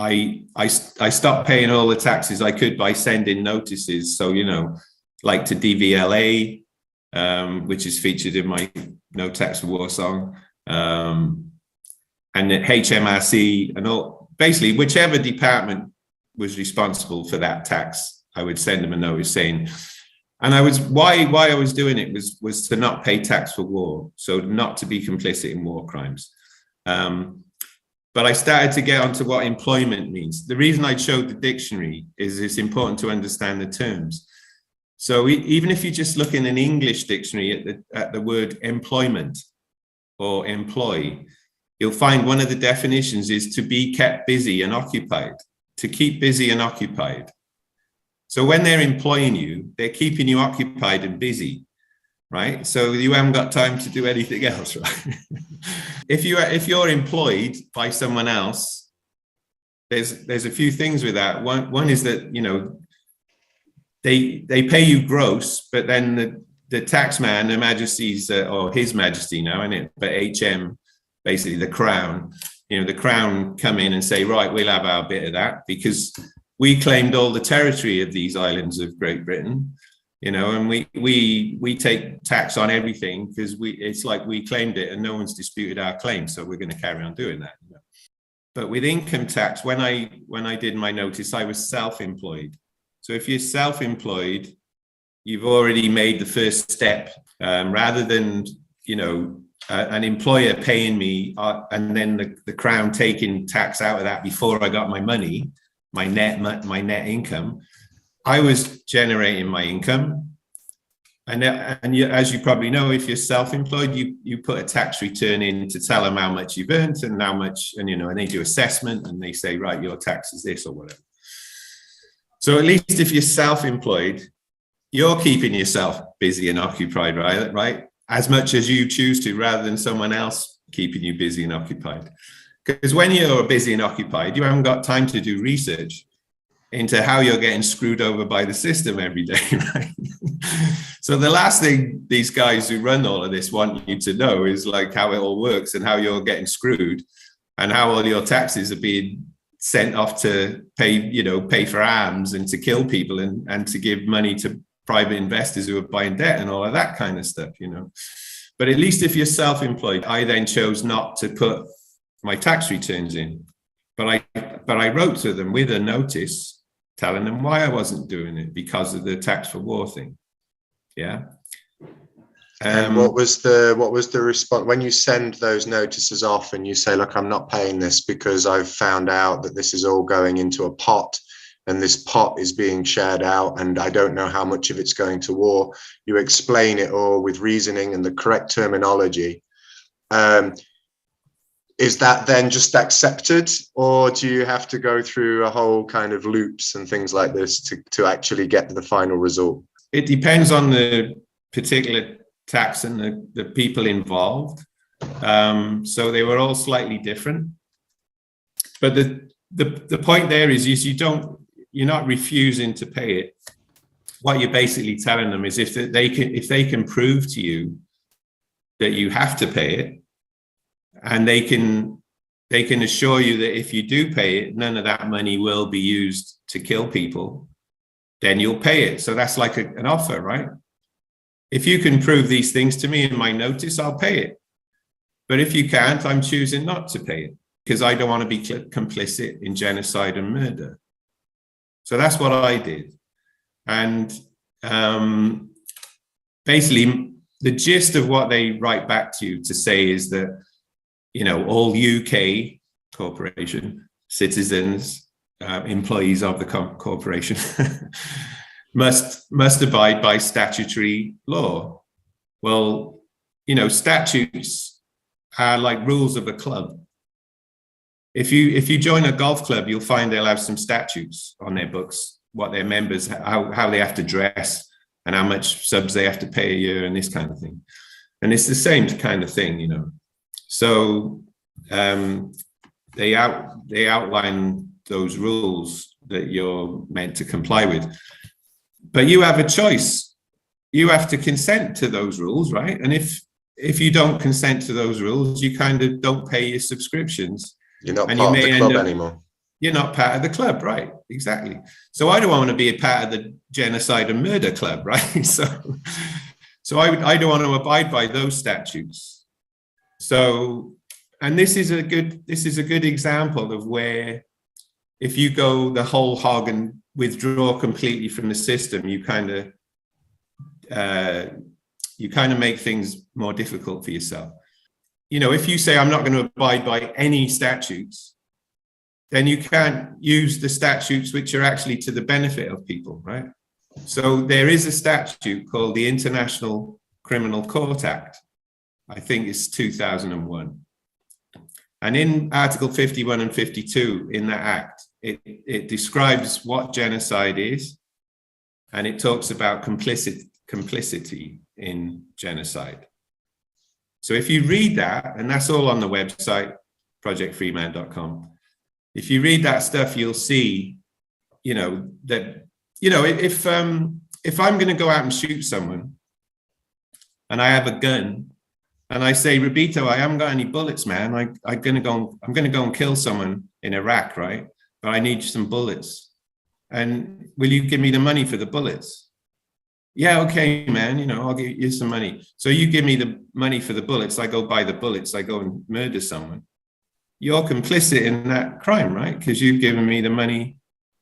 I stopped paying all the taxes I could by sending notices. So, like to DVLA, which is featured in my No Tax for War song, and the HMRC and all, basically whichever department was responsible for that tax, I would send them a notice saying, and why I was doing it was to not pay tax for war, so not to be complicit in war crimes. But I started to get onto what employment means. The reason I showed the dictionary is it's important to understand the terms. So even if you just look in an English dictionary at the word employment or employ, you'll find one of the definitions is to be kept busy and occupied, to keep busy and occupied. So when they're employing you, they're keeping you occupied and busy, right? So you haven't got time to do anything else, right? If you're employed by someone else, there's a few things with that. One is that, they pay you gross, but then the tax man, Her Majesty's or His Majesty now, isn't it? But HM, basically the Crown, the Crown come in and say, right, we'll have our bit of that because we claimed all the territory of these islands of Great Britain, and we take tax on everything because it's like we claimed it and no one's disputed our claim, so we're going to carry on doing that. But with income tax, when I did my notice, I was self-employed. So if you're self-employed, you've already made the first step, rather than, an employer paying me and then the Crown taking tax out of that before I got my money, my net income. I was generating my income. And as you probably know, if you're self-employed, you put a tax return in to tell them how much you've earned and how much, and and they do assessment and they say, right, your tax is this or whatever. So at least if you're self-employed, you're keeping yourself busy and occupied, right? As much as you choose to, rather than someone else keeping you busy and occupied. Because when you're busy and occupied, you haven't got time to do research into how you're getting screwed over by the system every day, right? So the last thing these guys who run all of this want you to know is like how it all works and how you're getting screwed and how all your taxes are being sent off to pay for arms and to kill people and to give money to private investors who are buying debt and all of that kind of stuff, But at least if you're self-employed, I then chose not to put my tax returns in. But I wrote to them with a notice telling them why I wasn't doing it because of the tax for war thing. Yeah. And what was the response when you send those notices off and you say, look, I'm not paying this because I've found out that this is all going into a pot and this pot is being shared out and I don't know how much of it's going to war. You explain it all with reasoning and the correct terminology. Is that then just accepted, or do you have to go through a whole kind of loops and things like this to actually get to the final result? It depends on the particular tax and the people involved. So they were all slightly different. But the point there is you're not refusing to pay it. What you're basically telling them is if they can prove to you that you have to pay it, and they can assure you that if you do pay it, none of that money will be used to kill people, then you'll pay it. So that's like an offer, right? If you can prove these things to me in my notice, I'll pay it. But if you can't, I'm choosing not to pay it because I don't want to be complicit in genocide and murder. So that's what I did. And basically, the gist of what they write back to you to say is that, you know, all UK corporation citizens, employees of the corporation must abide by statutory law. Well, you know, statutes are like rules of a club. If you join a golf club, you'll find they'll have some statutes on their books, what their members, how they have to dress and how much subs they have to pay a year and this kind of thing. And it's the same kind of thing, you know. So they outline those rules that you're meant to comply with. But you have a choice. You have to consent to those rules, right? And if you don't consent to those rules, you kind of don't pay your subscriptions. You're not part of the club anymore. You're not part of the club, right? Exactly. So I don't want to be a part of the genocide and murder club, right? So I don't want to abide by those statutes. So, and this is a good example of where, if you go the whole hog and withdraw completely from the system, you kind of make things more difficult for yourself. You know, if you say, I'm not going to abide by any statutes, then you can't use the statutes which are actually to the benefit of people, right? So there is a statute called the International Criminal Court Act. I think it's 2001. And in Article 51 and 52 in that act, it describes what genocide is, and it talks about complicity in genocide. So if you read that, and that's all on the website, projectfreeman.com, if you read that stuff, you'll see, you know, that, you know, if I'm going to go out and shoot someone and I have a gun and I say, Robito, I haven't got any bullets, man. I'm going to go and kill someone in Iraq, right? But I need some bullets. And will you give me the money for the bullets? Yeah, okay, man, you know, I'll give you some money. So you give me the money for the bullets, I go buy the bullets, I go and murder someone. You're complicit in that crime, right? Because you've given me the money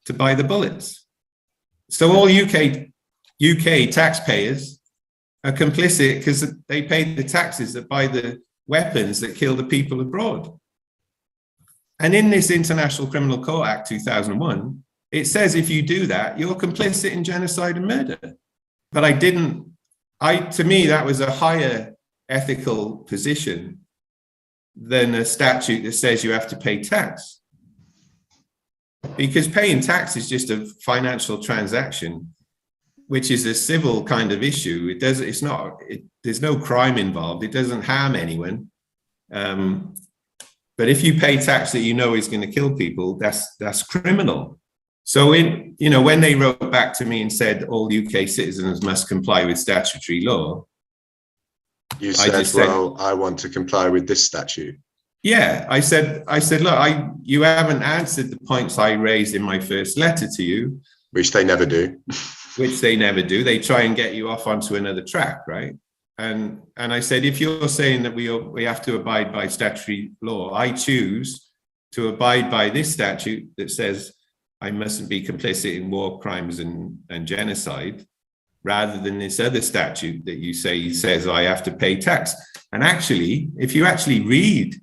to buy the bullets. So all UK taxpayers are complicit because they pay the taxes that buy the weapons that kill the people abroad. And in this International Criminal Court Act 2001, it says if you do that, you're complicit in genocide and murder. But to me, that was a higher ethical position than a statute that says you have to pay tax. Because paying tax is just a financial transaction, which is a civil kind of issue. There's no crime involved. It doesn't harm anyone. But if you pay tax that you know is going to kill people, that's criminal. So when they wrote back to me and said all UK citizens must comply with statutory law, you said, well, I want to comply with this statute. Yeah, I said, look, you haven't answered the points I raised in my first letter to you. Which they never do. They try and get you off onto another track, right? And I said, if you're saying that we have to abide by statutory law, I choose to abide by this statute that says I mustn't be complicit in war crimes and genocide, rather than this other statute that you say says I have to pay tax. And actually, if you actually read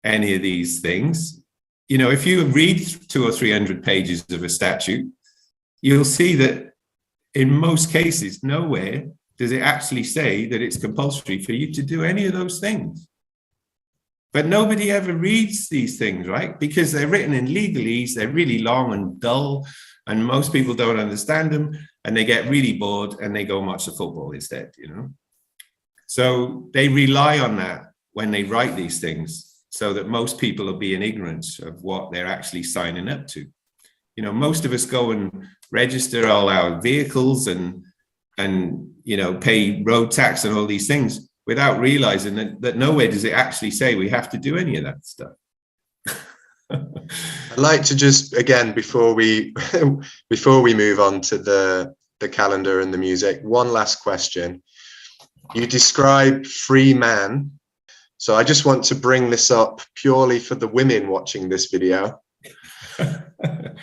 any of these things, you know, if you read 200 or 300 pages of a statute, you'll see that in most cases, nowhere does it actually say that it's compulsory for you to do any of those things. But nobody ever reads these things, right? Because they're written in legalese, they're really long and dull, and most people don't understand them, and they get really bored and they go and watch the football instead, you know? So they rely on that when they write these things, so that most people will be in ignorance of what they're actually signing up to. You know, most of us go and register all our vehicles and you know, pay road tax and all these things without realizing that nowhere does it actually say we have to do any of that stuff. I'd like to just, again, before we move on to the calendar and the music, one last question. You describe free man. So I just want to bring this up purely for the women watching this video.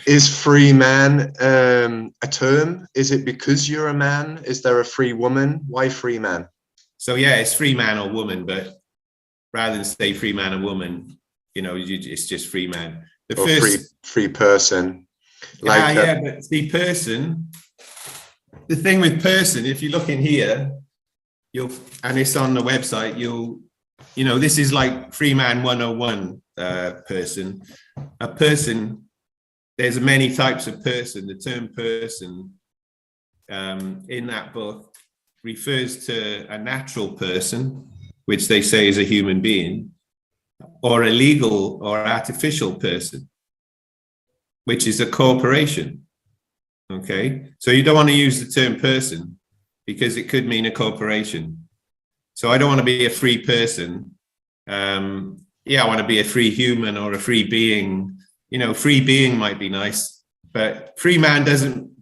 Is free man a term? Is it because you're a man? Is there a free woman? Why free man? So yeah, it's free man or woman, but rather than say free man or woman, it's just free man. The or first free person. Like but the person. The thing with person, if you look in here, and it's on the website, this is like Freeman 101 person. A person, there's many types of person. The term person in that book refers to a natural person, which they say is a human being, or a legal or artificial person, which is a corporation. Okay, so you don't want to use the term person because it could mean a corporation. So I don't want to be a free person. I want to be a free human or a free being. Free being might be nice, but free man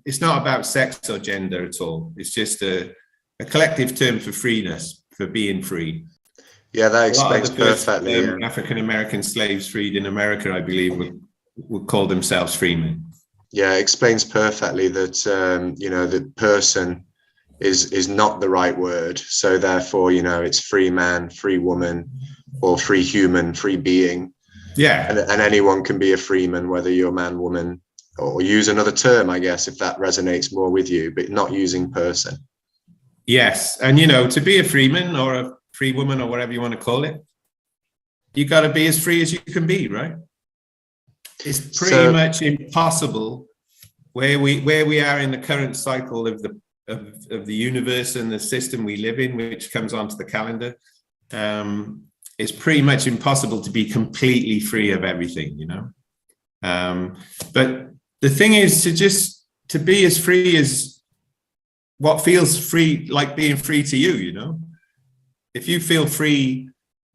it's not about sex or gender at all. It's just a collective term for freeness, for being free. Yeah, that explains perfectly. African-American slaves freed in America, I believe, would call themselves freemen. Yeah, it explains perfectly that, the person is not the right word. So therefore, it's free man, free woman, or free human, free being. Yeah. And anyone can be a freeman, whether you're man, woman, or use another term, I guess, if that resonates more with you, but not using person. Yes. And, to be a freeman or a free woman or whatever you want to call it, you got to be as free as you can be, right? It's pretty much impossible where we are in the current cycle of the universe and the system we live in, which comes onto the calendar. It's pretty much impossible to be completely free of everything, But the thing is to be as free as what feels free, like being free to you, If you feel free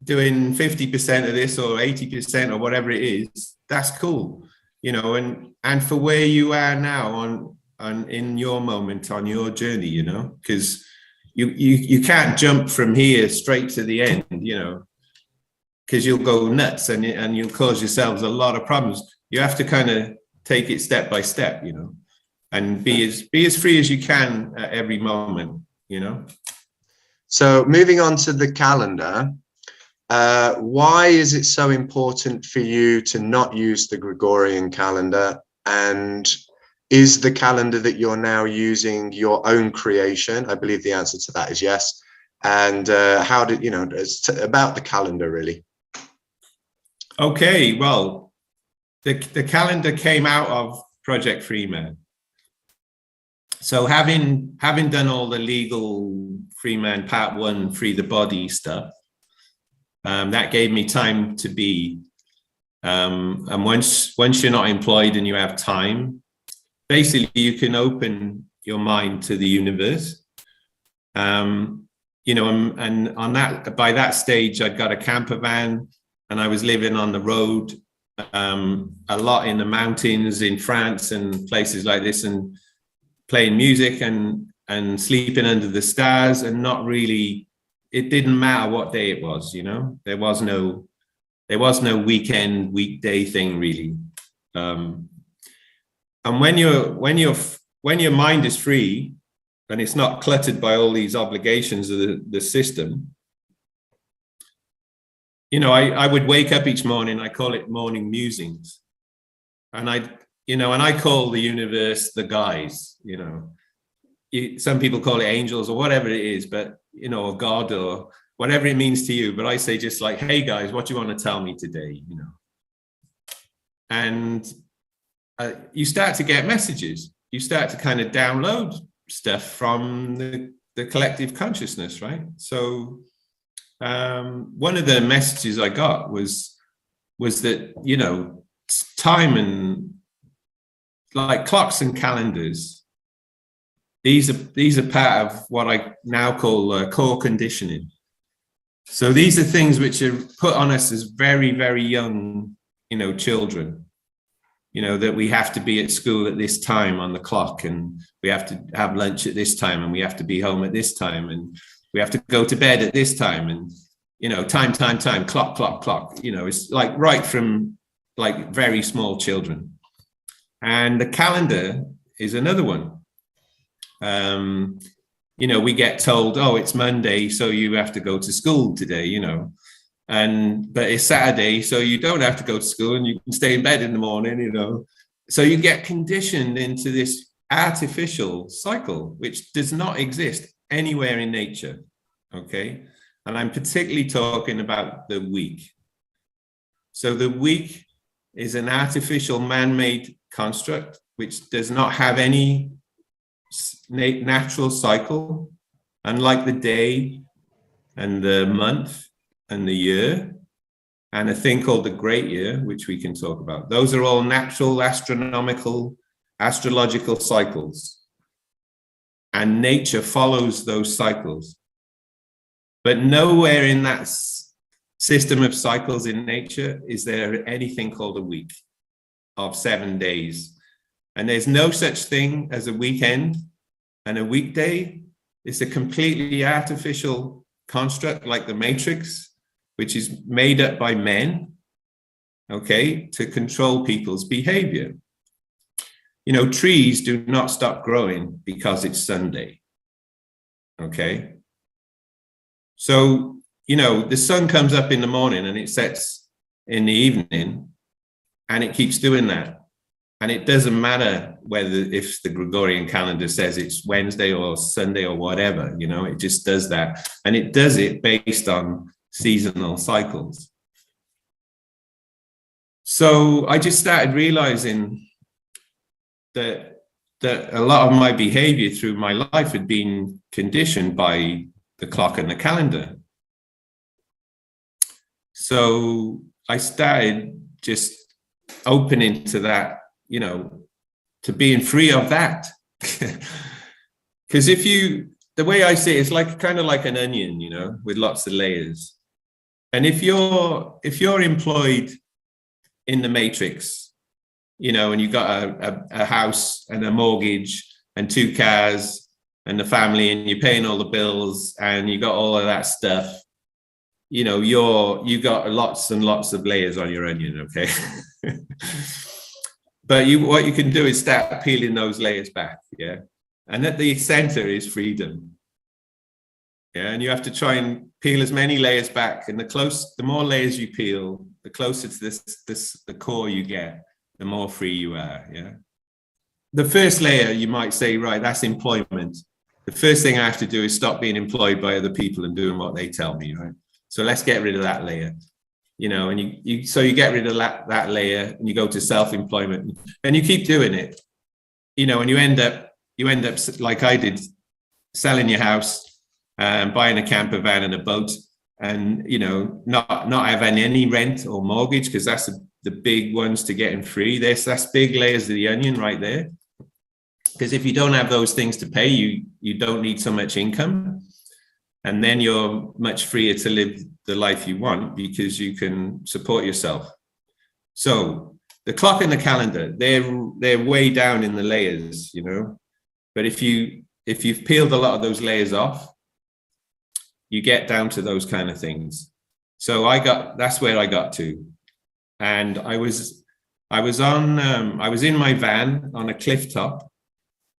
doing 50% of this or 80% or whatever it is, that's cool, and for where you are now on in your moment, on your journey, because you can't jump from here straight to the end, because you'll go nuts and you'll cause yourselves a lot of problems. You have to kind of take it step by step, and be as free as you can at every moment, So moving on to the calendar, why is it so important for you to not use the Gregorian calendar? And is the calendar that you're now using your own creation? I believe the answer to that is yes. And how did it's about the calendar, really? Okay, well, the calendar came out of Project Freeman. So having done all the legal Freeman Part 1 Free the Body stuff, that gave me time to be. And once you're not employed and you have time, basically you can open your mind to the universe. And on that, by that stage, I'd got a camper van and I was living on the road a lot in the mountains in France and places like this, and playing music and sleeping under the stars, and not really, it didn't matter what day it was, there was no weekday thing really. And when your mind is free and it's not cluttered by all these obligations of the system, I would wake up each morning, I call it morning musings. And I call the universe the guys, some people call it angels or whatever it is, but, or God or whatever it means to you. But I say just like, hey guys, what do you want to tell me today? And you start to get messages. You start to kind of download stuff from the collective consciousness, right? So one of the messages I got was that, time and like clocks and calendars, these are part of what I now call core conditioning. So these are things which are put on us as very, very young, children, that we have to be at school at this time on the clock, and we have to have lunch at this time, and we have to be home at this time, and we have to go to bed at this time, and time, clock. It's like right from like very small children. And the calendar is another one. We get told, oh, it's Monday, so you have to go to school today, but it's Saturday, so you don't have to go to school and you can stay in bed in the morning, So you get conditioned into this artificial cycle, which does not exist anywhere in nature, okay? And I'm particularly talking about the week. So the week is an artificial man-made construct, which does not have any natural cycle, unlike the day and the month and the year, and a thing called the great year, which we can talk about. Those are all natural astrological cycles, and nature follows those cycles. But nowhere in that system of cycles in nature is there anything called a week of 7 days. And there's no such thing as a weekend and a weekday. It's a completely artificial construct like the Matrix, which is made up by men, okay, to control people's behavior. Trees do not stop growing because it's Sunday, okay? So, the sun comes up in the morning and it sets in the evening, and it keeps doing that. And it doesn't matter if the Gregorian calendar says it's Wednesday or Sunday or whatever, it just does that. And it does it based on seasonal cycles. So I just started realizing that a lot of my behavior through my life had been conditioned by the clock and the calendar. So I started just opening to that, to being free of that. Because the way I see it, it's like kind of like an onion, with lots of layers. And if you're employed in the Matrix, and you got a house and a mortgage and 2 cars and the family, and you're paying all the bills and you got all of that stuff, you got lots and lots of layers on your onion, okay? But what you can do is start peeling those layers back, yeah? And at the center is freedom. Yeah, and you have to try and peel as many layers back, and the more layers you peel, the closer to the core you get, the more free you are, yeah? The first layer, you might say, right, that's employment. The first thing I have to do is stop being employed by other people and doing what they tell me, right? So let's get rid of that layer, and you get rid of that layer, and you go to self-employment, and you keep doing it, and you end up like I did, selling your house, buying a camper van and a boat, and not having any rent or mortgage, because that's the big ones to getting free. That's big layers of the onion right there. Because if you don't have those things to pay, you don't need so much income, and then you're much freer to live the life you want because you can support yourself. So the clock and the calendar, they're way down in the layers, But if you've peeled a lot of those layers off, you get down to those kind of things. So that's where I got to. And I was in my van on a cliff top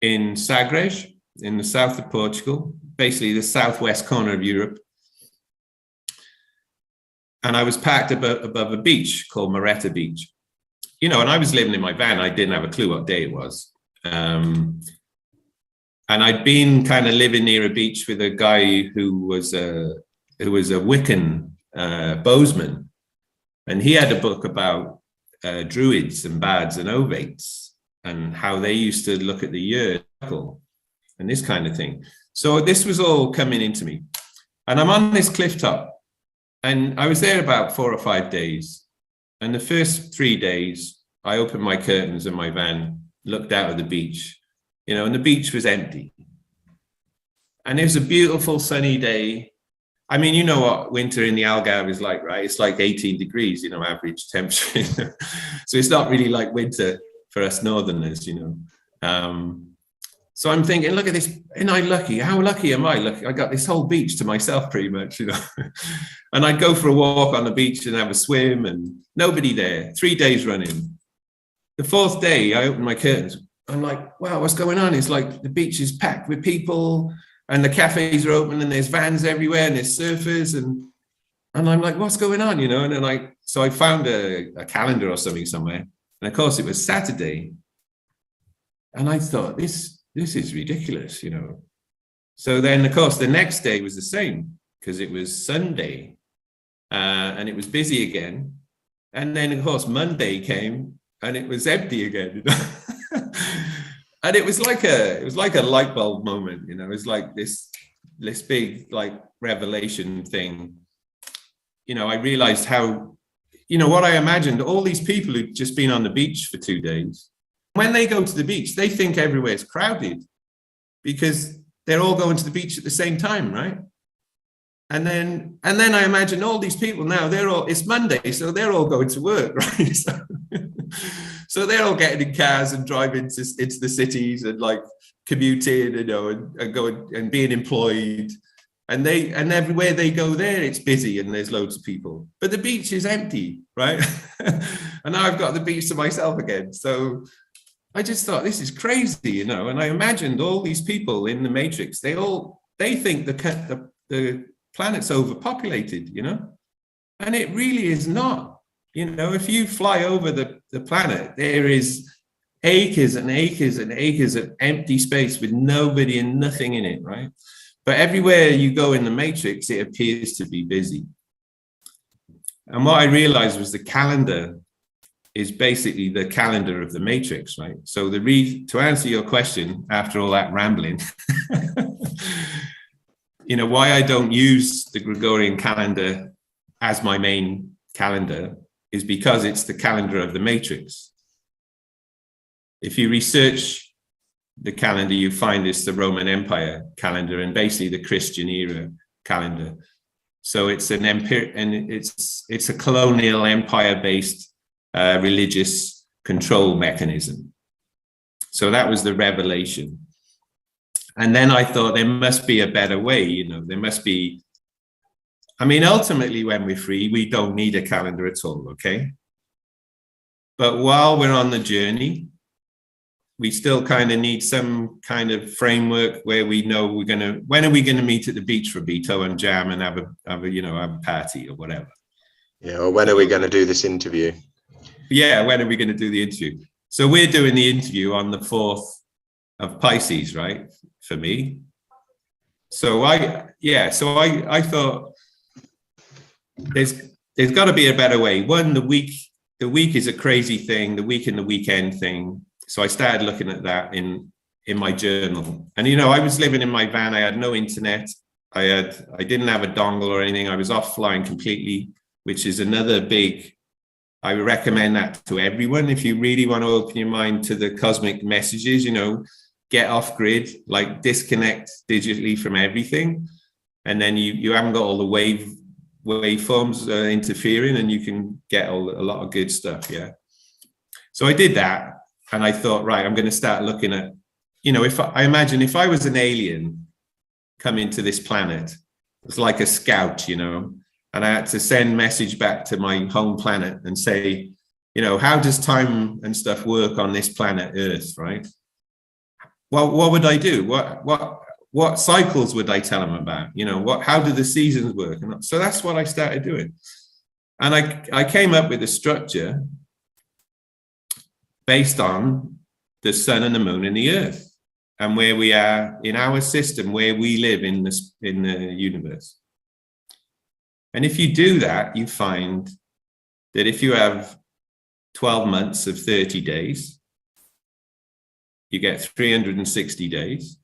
in Sagres, in the south of Portugal, basically the southwest corner of Europe. And I was parked above a beach called Moretta Beach. And I was living in my van. I didn't have a clue what day it was. And I'd been kind of living near a beach with a guy who was a Wiccan bowsman. And he had a book about druids and bards and ovates and how they used to look at the year and this kind of thing. So this was all coming into me. And I'm on this cliff top. And I was there about 4 or 5 days. And the first 3 days, I opened my curtains in my van, looked out at the beach, and the beach was empty. And it was a beautiful sunny day. I mean, you know what winter in the Algarve is like, right? It's like 18 degrees, average temperature. So it's not really like winter for us northerners, So I'm thinking, look at this, am I lucky? How lucky am I? Look, I got this whole beach to myself pretty much, And I'd go for a walk on the beach and have a swim and nobody there, 3 days running. The 4th day, I opened my curtains. I'm like, wow, what's going on? It's like the beach is packed with people and the cafes are open and there's vans everywhere and there's surfers. And I'm like, what's going on, And then so I found a calendar or something somewhere. And of course, it was Saturday. And I thought, this is ridiculous, So then, of course, the next day was the same because it was Sunday and it was busy again. And then, of course, Monday came and it was empty again. And it was like a light bulb moment, It was like this big like revelation thing. I realized how, what I imagined, all these people who'd just been on the beach for 2 days. When they go to the beach, they think everywhere's crowded because they're all going to the beach at the same time, right? And then I imagine all these people now, it's Monday, so they're all going to work, right? So they're all getting in cars and driving into the cities and like commuting, and going and being employed. And everywhere they go there, it's busy and there's loads of people. But the beach is empty, right? And now I've got the beach to myself again. So I just thought, this is crazy, And I imagined all these people in the Matrix, they think the planet's overpopulated, And it really is not. If you fly over the planet, there is acres and acres and acres of empty space with nobody and nothing in it, right? But everywhere you go in the Matrix, it appears to be busy. And what I realized was the calendar is basically the calendar of the Matrix, right? So to answer your question, after all that rambling, why I don't use the Gregorian calendar as my main calendar is because it's the calendar of the Matrix. If you research the calendar, you find it's the Roman Empire calendar and basically the Christian era calendar. So it's an empire, and it's a colonial empire-based religious control mechanism. So that was the revelation. And then I thought there must be a better way, there must be. I mean, ultimately, when we're free, we don't need a calendar at all, okay? But while we're on the journey, we still kind of need some kind of framework where we know when are we going to meet at the beach, Robito, and jam and have a party or whatever. Yeah, or when are we going to do this interview? Yeah, when are we going to do the interview? So we're doing the interview on the 4th of Pisces, right? For me. So I thought there's got to be a better way. One, the week is a crazy thing, the week and the weekend thing. So I started looking at that in my journal. And I was living in my van. I had no internet. I didn't have a dongle or anything. I was offline completely, which is another big. I would recommend that to everyone if you really want to open your mind to the cosmic messages. Get off grid, like disconnect digitally from everything, and then you haven't got all the waveforms interfering, and you can get a lot of good stuff. Yeah. So I did that. And I thought, right, I'm going to start looking at, if I was an alien coming to this planet, it's like a scout, and I had to send message back to my home planet and say, how does time and stuff work on this planet Earth, right? Well, what would I do? What cycles would I tell them about? How do the seasons work? And so that's what I started doing. And I came up with a structure based on the sun and the moon and the earth and where we are in our system, where we live in the universe. And if you do that, you find that if you have 12 months of 30 days, you get 360 days.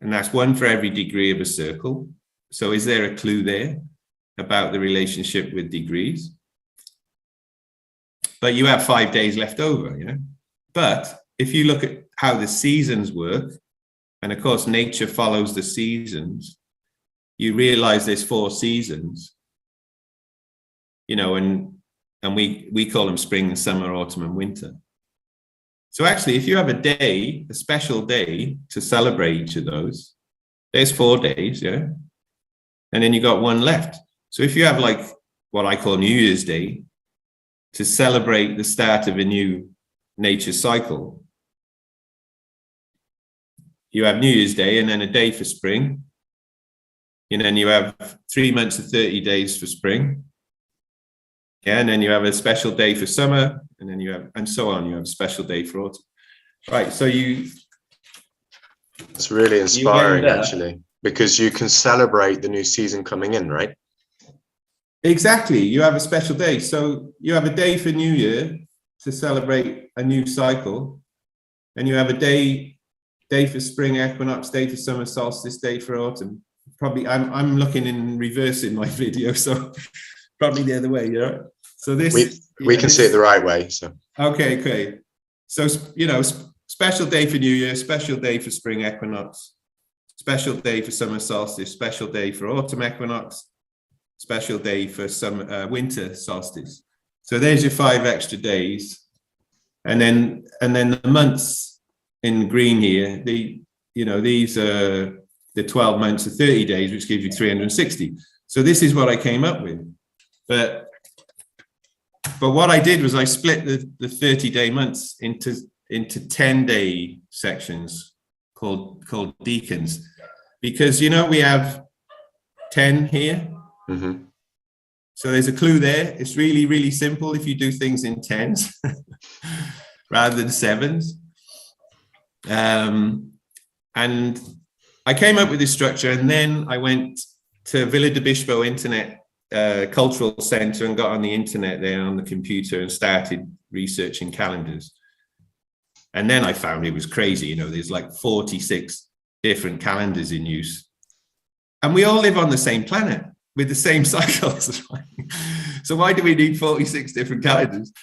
And that's one for every degree of a circle. So is there a clue there about the relationship with degrees? But you have 5 days left over, But if you look at how the seasons work, and of course nature follows the seasons, you realize there's 4 seasons, and we call them spring, summer, autumn, and winter. So actually, if you have a special day to celebrate each of those, there's 4 days, yeah? And then you got one left. So if you have like what I call New Year's Day to celebrate the start of a new nature cycle, you have New Year's Day and then a day for spring. And then you have 3 months of 30 days for spring. Yeah, and then you have a special day for summer, and then you have, and so on. You have a special day for autumn. Right. So it's really inspiring, actually, because you can celebrate the new season coming in, right? Exactly. You have a special day. So you have a day for New Year to celebrate a new cycle, and you have a day for spring equinox, day for summer solstice, day for autumn. Probably I'm looking in reverse in my video, so probably the other way, you know. So this we can see it the right way. So okay. So special day for New Year, special day for spring equinox, special day for summer solstice, special day for autumn equinox, special day for winter solstice. So there's your 5 extra days, and then the months in green here. These are the 12 months of 30 days, which gives you 360. So this is what I came up with. But what I did was I split the 30-day months into 10-day sections called deacons, because we have 10 here. Mm-hmm. So there's a clue there. It's really, really simple if you do things in 10s rather than 7s. And I came up with this structure, and then I went to Villa de Bispo Internet Cultural Center and got on the internet there on the computer and started researching calendars. And then I found it was crazy. There's like 46 different calendars in use, and we all live on the same planet with the same cycles. So why do we need 46 different calendars?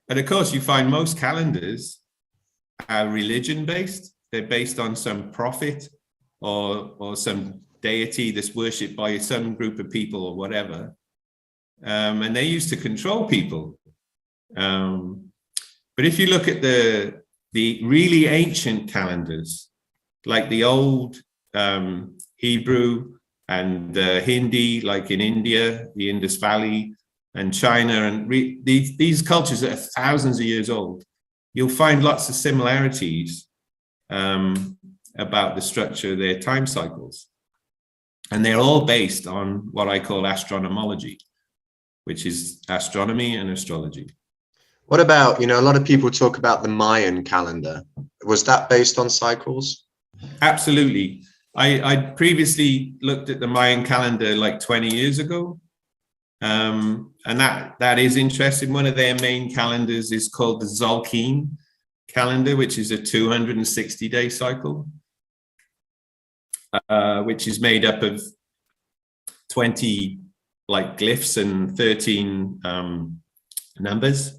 And of course, you find most calendars are religion based. They're based on some prophet or some deity that's worshipped by some group of people or whatever. And they used to control people. But if you look at the really ancient calendars, like the old Hebrew and Hindi, like in India, the Indus Valley and China, and these cultures that are thousands of years old, you'll find lots of similarities about the structure of their time cycles. And they're all based on what I call astronomology, which is astronomy and astrology. What about, a lot of people talk about the Mayan calendar. Was that based on cycles? Absolutely. I previously looked at the Mayan calendar like 20 years ago. And that is interesting. One of their main calendars is called the Tzolk'in calendar, which is a 260-day cycle, which is made up of 20 like glyphs and 13 numbers.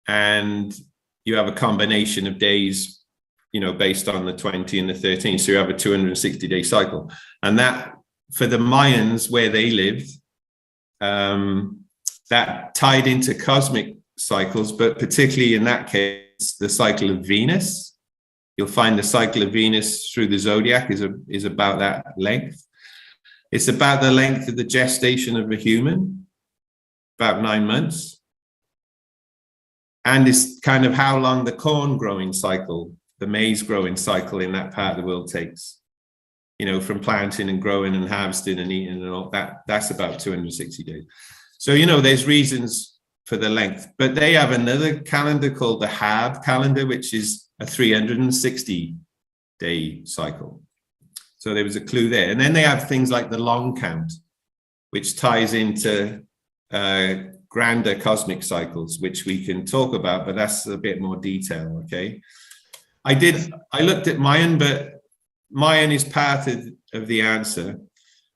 And you have a combination of days, based on the 20 and the 13. So you have a 260-day cycle. And that, for the Mayans where they lived, that tied into cosmic cycles, but particularly in that case, the cycle of Venus. You'll find the cycle of Venus through the zodiac is about that length. It's about the length of the gestation of a human, about 9 months. And it's kind of how long the corn growing cycle, the maize growing cycle in that part of the world takes. From planting and growing and harvesting and eating and all that, that's about 260 days. So, there's reasons for the length, but they have another calendar called the Hab calendar, which is a 360-day cycle. So there was a clue there. And then they have things like the long count, which ties into grander cosmic cycles, which we can talk about, but that's a bit more detail, okay? I looked at Mayan, but Mayan is part of the answer.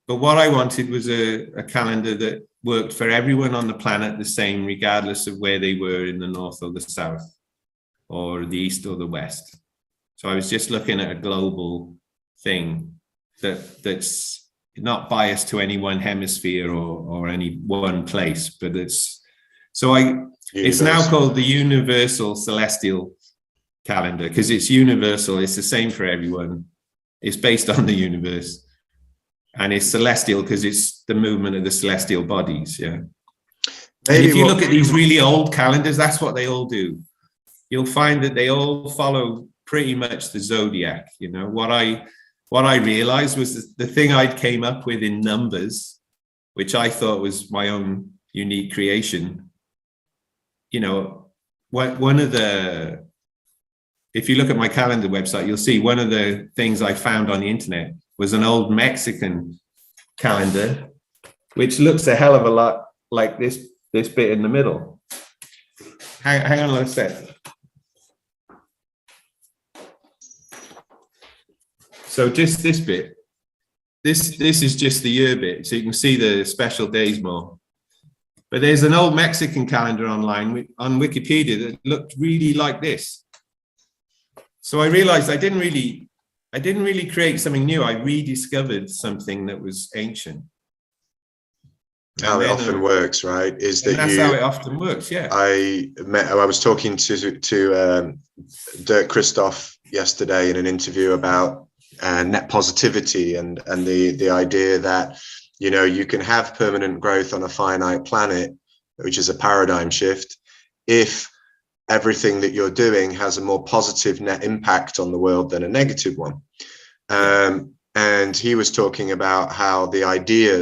But what I wanted was a calendar that worked for everyone on the planet the same, regardless of where they were in the north or the south, or the east or the west. So I was just looking at a global thing that's not biased to any one hemisphere or any one place, but it's now called the Universal Celestial calendar because it's universal. It's the same for everyone. It's based on the universe, and it's celestial because it's the movement of the celestial bodies. Yeah. And if you look at these really old calendars, that's what they all do. You'll find that they all follow pretty much the zodiac. You know, what I realized was the thing I'd came up with in numbers, which I thought was my own unique creation. You know, one of the, if you look at my calendar website, you'll see one of the things I found on the internet was an old Mexican calendar, which looks a hell of a lot like this bit in the middle. Hang on a sec. So just this bit, this is just the year bit, so you can see the special days more. But there's an old Mexican calendar online on Wikipedia that looked really like this. So I realized I didn't really create something new. I rediscovered something that was ancient. How it often works, right? Is that that's how it often works. Yeah. I was talking to Dirk Christoph yesterday in an interview about net positivity and the idea that, you know, you can have permanent growth on a finite planet, which is a paradigm shift, if everything that you're doing has a more positive net impact on the world than a negative one. And he was talking about how the idea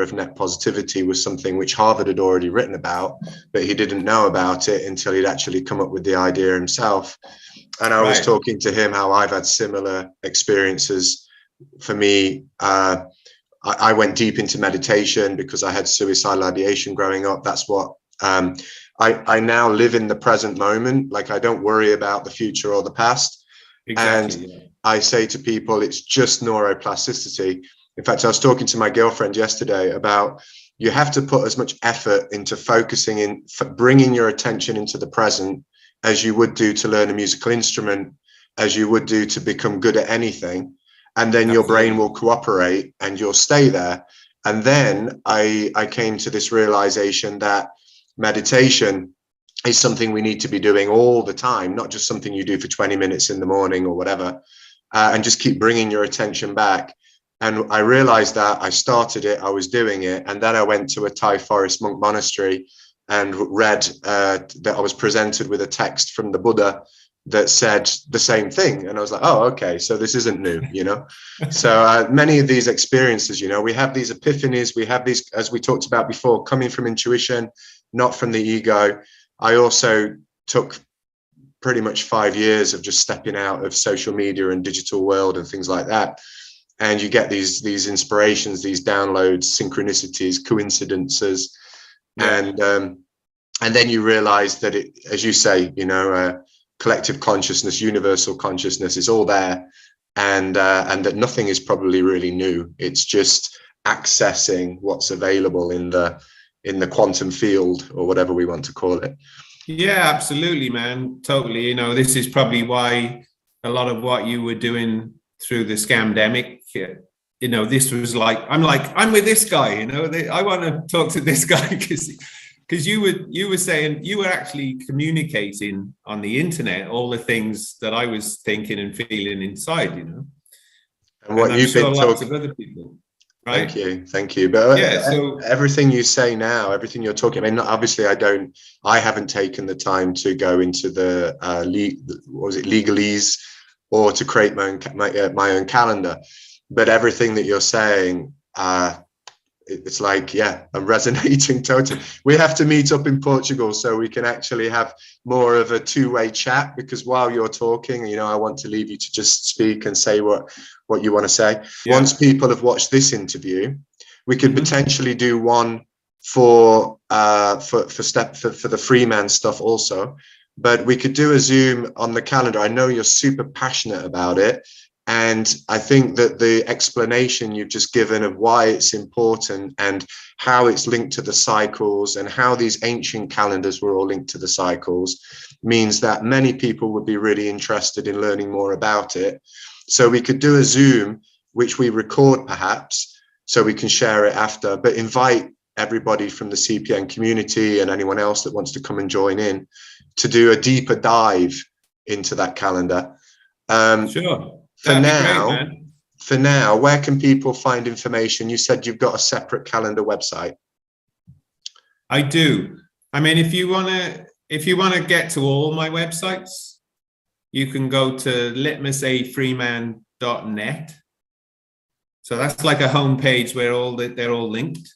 of net positivity was something which Harvard had already written about, but he didn't know about it until he'd actually come up with the idea himself. And I was talking to him how I've had similar experiences. For me, I went deep into meditation because I had suicidal ideation growing up. That's what I now live in the present moment. Like, I don't worry about the future or the past. Exactly, and I say to people, it's just neuroplasticity. In fact, I was talking to my girlfriend yesterday about, you have to put as much effort into focusing in, bringing your attention into the present as you would do to learn a musical instrument, as you would do to become good at anything. And then your brain will cooperate and you'll stay there. And then I came to this realization that meditation is something we need to be doing all the time, not just something you do for 20 minutes in the morning or whatever, and just keep bringing your attention back. And I realized that I started it, I was doing it. And then I went to a Thai forest monk monastery and read that I was presented with a text from the Buddha that said the same thing. And I was like, oh, okay, so this isn't new, you know? So many of these experiences, you know, we have these epiphanies, we have these, as we talked about before, coming from intuition, not from the ego. I also took pretty much 5 years of just stepping out of social media and digital world and things like that. And you get these inspirations, these downloads, synchronicities, coincidences. Yeah. And then you realize that it, as you say, you know, collective consciousness, universal consciousness is all there, and that nothing is probably really new. It's just accessing what's available in the quantum field, or whatever we want to call it. Yeah, absolutely, man. Totally. You know, this is probably why a lot of what you were doing through the scamdemic, you know, this was like, I'm with this guy, you know, I want to talk to this guy because you were saying you were actually communicating on the internet all the things that I was thinking and feeling inside, you know. And what you've been lots of other people. Right? Thank you. But yeah, so everything you say now, everything you're talking, I mean, obviously I haven't taken the time to go into the legalese or to create my own calendar. But everything that you're saying, it's like, yeah, I'm resonating totally. We have to meet up in Portugal so we can actually have more of a two-way chat, because while you're talking, you know, I want to leave you to just speak and say what you want to say. Yeah. Once people have watched this interview, we could potentially do one for the Freeman stuff also, but we could do a Zoom on the calendar. I know you're super passionate about it. And I think that the explanation you've just given of why it's important and how it's linked to the cycles and how these ancient calendars were all linked to the cycles means that many people would be really interested in learning more about it. So we could do a Zoom, which we record perhaps, so we can share it after, but invite everybody from the CPN community and anyone else that wants to come and join in to do a deeper dive into that calendar. Sure. For That'd be now, great, man. for now, where can people find information? You said you've got a separate calendar website. I do. I mean, if you wanna get to all my websites, you can go to litmusafreeman.net. So that's like a homepage where they're all linked.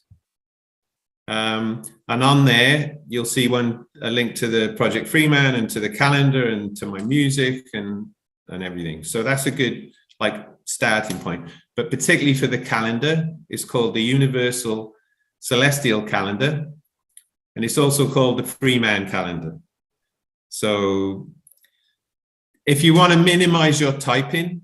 And on there, you'll see a link to the Project Freeman and to the calendar and to my music and everything. So that's a good like starting point. But particularly for the calendar, it's called the Universal Celestial Calendar. And it's also called the Freeman calendar. So if you want to minimize your typing,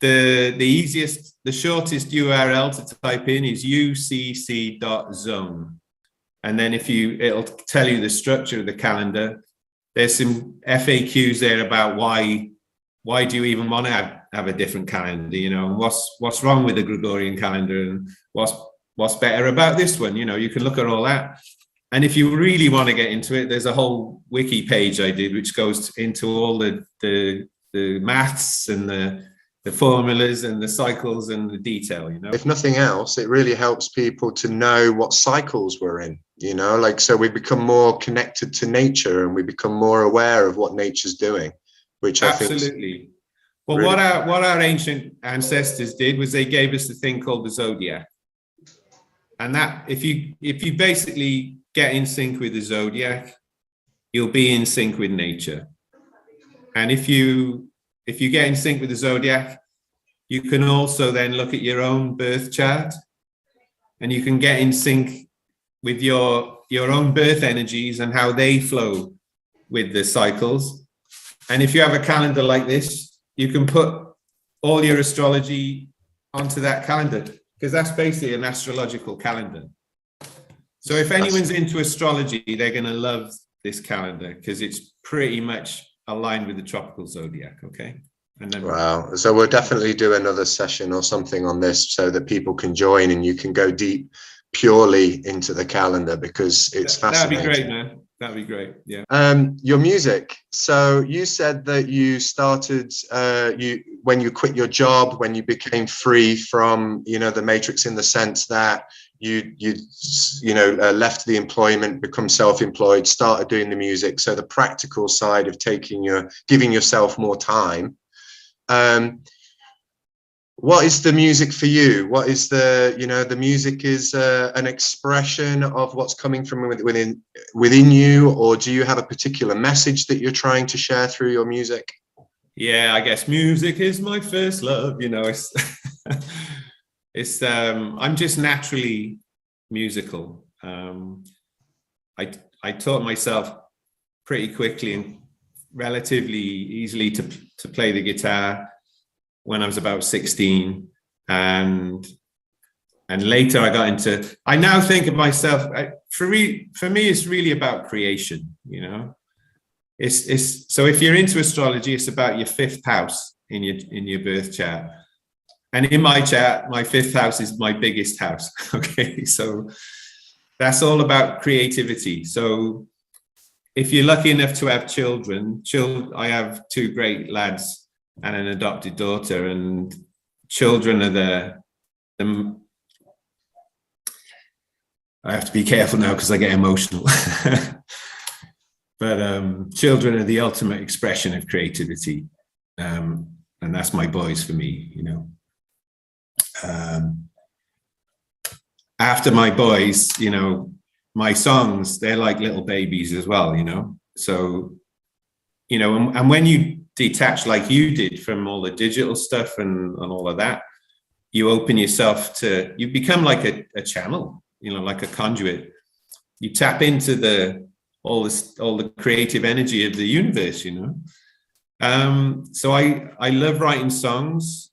the shortest URL to type in is ucc.zone. And then it'll tell you the structure of the calendar. There's some FAQs there about why do you even want to have a different calendar, you know, and what's wrong with the Gregorian calendar and what's better about this one, you know, you can look at all that. And if you really want to get into it, there's a whole wiki page I did, which goes into all the maths and the formulas and the cycles and the detail, you know. If nothing else, it really helps people to know what cycles we're in, you know, like, so we become more connected to nature and we become more aware of what nature's doing, which I think absolutely. Well, really what our ancient ancestors did was they gave us a thing called the zodiac. And that if you basically get in sync with the zodiac, you'll be in sync with nature. And if you get in sync with the zodiac, you can also then look at your own birth chart and you can get in sync with your own birth energies and how they flow with the cycles. And if you have a calendar like this, you can put all your astrology onto that calendar, because that's basically an astrological calendar. So if anyone's into astrology, they're going to love this calendar because it's pretty much aligned with the tropical zodiac. Okay. And then, wow. So we'll definitely do another session or something on this so that people can join and you can go deep purely into the calendar, because it's fascinating. That'd be great, man. That'd be great. Yeah. Your music. So you said that you started when you quit your job, when you became free from, you know, the matrix, in the sense that you left the employment, become self-employed, started doing the music. So the practical side of giving yourself more time. What is the music for you? What is the music is an expression of what's coming from within you, or do you have a particular message that you're trying to share through your music? Yeah, I guess music is my first love, you know. I'm just naturally musical. I taught myself pretty quickly and relatively easily to play the guitar when I was about 16, and later I got into. I now think of myself, for me, it's really about creation. You know, it's so if you're into astrology, it's about your fifth house in your birth chart. And in my chart, my fifth house is my biggest house. Okay, so that's all about creativity. So if you're lucky enough to have children, I have two great lads and an adopted daughter, and children are the I have to be careful now because I get emotional. But children are the ultimate expression of creativity, and that's my boys for me, you know. After my boys, you know, my songs, they're like little babies as well, you know. So, you know, and when you detach like you did from all the digital stuff and all of that, you open yourself to, you become like a channel, you know, like a conduit. You tap into all the creative energy of the universe, you know. So I love writing songs.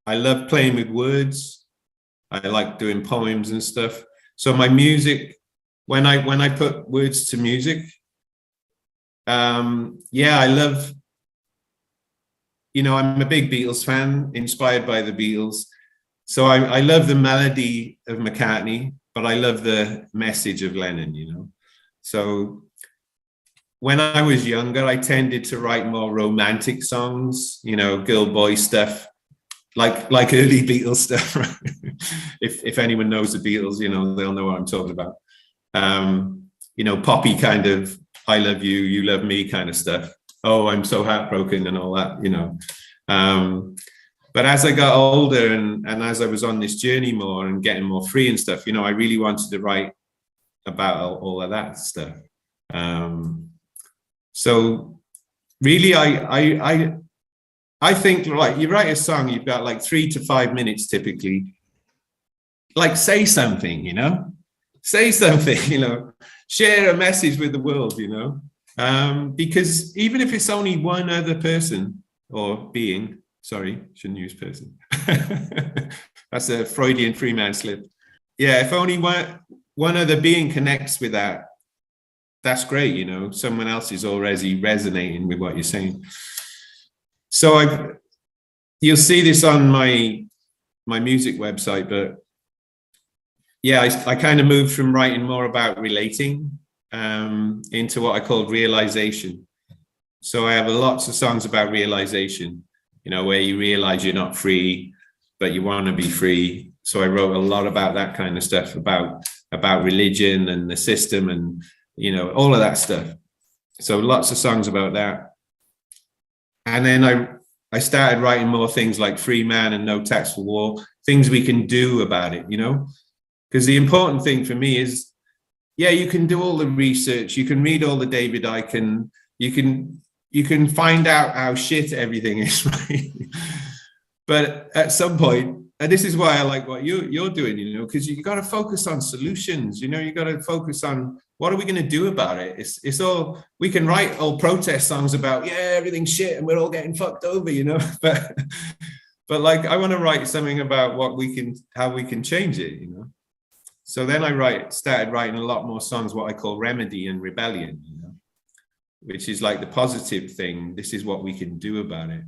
I love playing with words. I like doing poems and stuff. So my music, when I put words to music, yeah, I love, you know, I'm a big Beatles fan, inspired by the Beatles. So I love the melody of McCartney, but I love the message of Lennon, you know. So when I was younger, I tended to write more romantic songs, you know, girl boy stuff, like early Beatles stuff. Right? If anyone knows the Beatles, you know, they'll know what I'm talking about. You know, poppy kind of I love you, you love me kind of stuff. Oh, I'm so heartbroken and all that, you know. But as I got older and as I was on this journey more and getting more free and stuff, you know, I really wanted to write about all of that stuff. So really, I think, like, you write a song, you've got like 3 to 5 minutes typically. Like, say something, you know, say something, you know, share a message with the world, you know, because even if it's only one other person or being, sorry, shouldn't use person. That's a Freudian Freeman slip. Yeah, if only one other being connects with that, that's great, you know, someone else is already resonating with what you're saying. So you'll see this on my music website, but yeah, I kind of moved from writing more about relating into what I call realization. So I have lots of songs about realization, you know, where you realize you're not free, but you want to be free. So I wrote a lot about that kind of stuff, about religion and the system and, you know, all of that stuff. So lots of songs about that. And then I started writing more things like Freeman and No Tax for War, things we can do about it, you know, because the important thing for me is, yeah, you can do all the research, you can read all the David Icke, you can find out how shit everything is, right? But at some point, and this is why I like what you're doing, you know, because you got to focus on solutions, you know, you got to focus on what are we going to do about it? It's all, we can write all protest songs about, yeah, everything's shit and we're all getting fucked over, you know, but like, I want to write something about how we can change it, you know? So then I started writing a lot more songs, what I call remedy and rebellion, you know, which is like the positive thing. This is what we can do about it.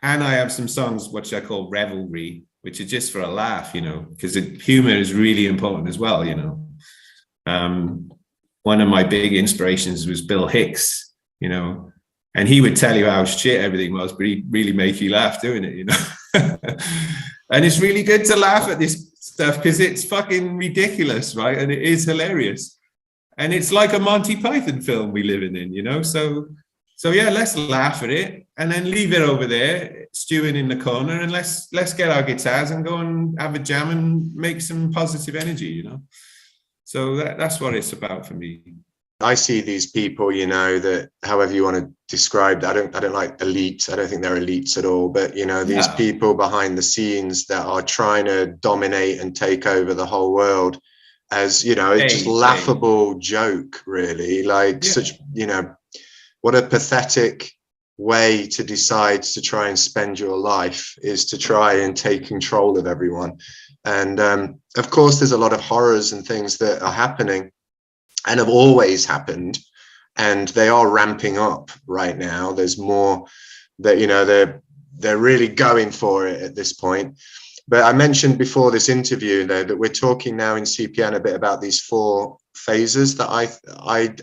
And I have some songs, which I call revelry, which are just for a laugh, you know, because humor is really important as well, you know. One of my big inspirations was Bill Hicks, you know, and he would tell you how shit everything was, but he'd really make you laugh doing it, you know. And it's really good to laugh at this stuff because it's fucking ridiculous, right? And it is hilarious. And it's like a Monty Python film we live in, you know. So yeah, let's laugh at it and then leave it over there, stewing in the corner, and let's get our guitars and go and have a jam and make some positive energy, you know. So that's what it's about for me. I see these people, you know, that however you want to describe, I don't like elites. I don't think they're elites at all. But, you know, these people behind the scenes that are trying to dominate and take over the whole world as, you know, it's just laughable joke, really. Like such, you know, what a pathetic way to decide to try and spend your life is to try and take control of everyone. And of course, there's a lot of horrors and things that are happening and have always happened, and they are ramping up right now. There's more that, you know, they're really going for it at this point. But I mentioned before this interview, though, that we're talking now in CPN a bit about these 4 phases that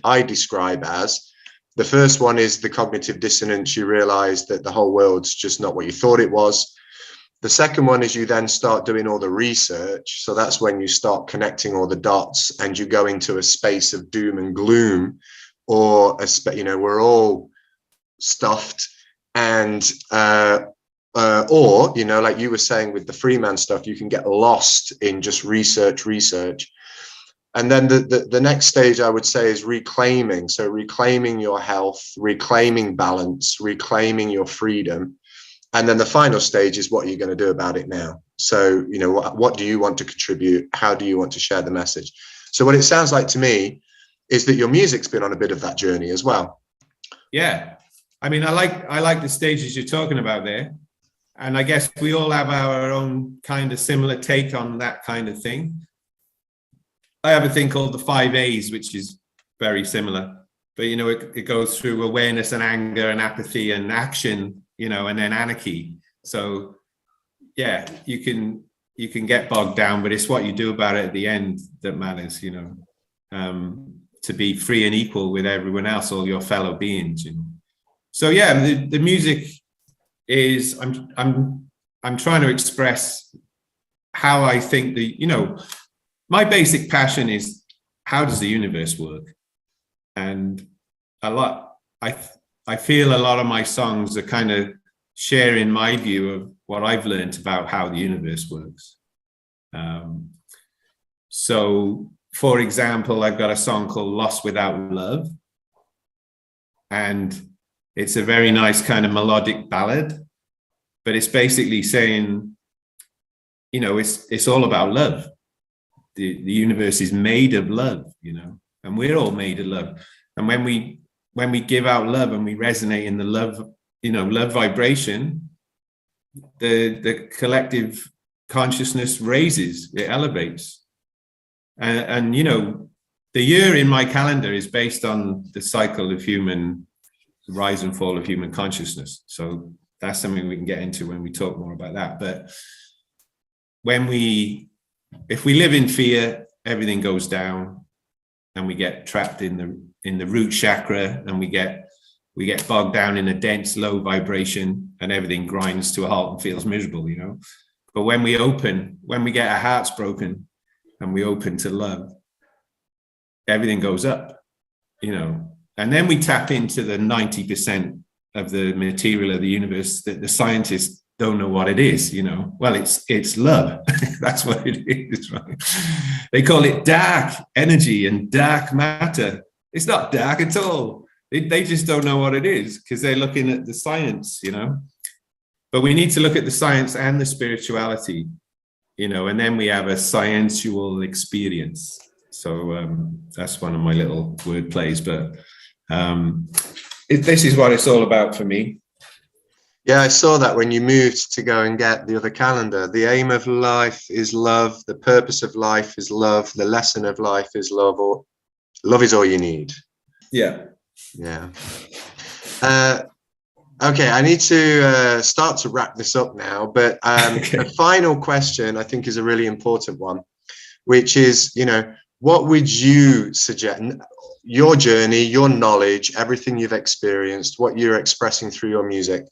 I describe as. The first one is the cognitive dissonance. You realize that the whole world's just not what you thought it was. The second one is you then start doing all the research. So that's when you start connecting all the dots and you go into a space of doom and gloom, or, you know, we're all stuffed and, or, you know, like you were saying with the Freeman stuff, you can get lost in just research. And then the next stage I would say is reclaiming. So reclaiming your health, reclaiming balance, reclaiming your freedom. And then the final stage is what you're going to do about it now. So, you know, what do you want to contribute? How do you want to share the message? So what it sounds like to me is that your music's been on a bit of that journey as well. Yeah. I mean, I like the stages you're talking about there. And I guess we all have our own kind of similar take on that kind of thing. I have a thing called the 5 A's, which is very similar. But, you know, it goes through awareness and anger and apathy and action, you know, and then anarchy. So, yeah, you can get bogged down, but it's what you do about it at the end that matters, you know. to be free and equal with everyone else, all your fellow beings. You know? So yeah, the music is, I'm trying to express how I think my basic passion is, how does the universe work? And I feel a lot of my songs are kind of sharing my view of what I've learned about how the universe works. So, for example, I've got a song called Lost Without Love. And it's a very nice kind of melodic ballad, but it's basically saying, it's all about love. The universe is made of love, and we're all made of love. And when we give out love and we resonate in the love, love vibration, the collective consciousness raises, it elevates. And the year in my calendar is based on the cycle of the rise and fall of human consciousness. So that's something we can get into when we talk more about that. But if we live in fear, everything goes down, and we get trapped in the root chakra, and we get bogged down in a dense, low vibration, and everything grinds to a halt and feels miserable, But when we get our hearts broken, and we open to love, everything goes up, and then we tap into the 90% of the material of the universe that the scientists don't know what it is, Well, it's love. That's what it is, right? They call it dark energy and dark matter. It's not dark at all. They just don't know what it is because they're looking at the science, But we need to look at the science and the spirituality, and then we have a scientual experience. So that's one of my little word plays, but this is what it's all about for me. Yeah, I saw that when you moved to go and get the other calendar. The aim of life is love. The purpose of life is love. The lesson of life is love. Or love is all you need. Yeah. Yeah. Okay, I need to start to wrap this up now, but Okay. The final question I think is a really important one, which is, what would you suggest, your journey, your knowledge, everything you've experienced, what you're expressing through your music,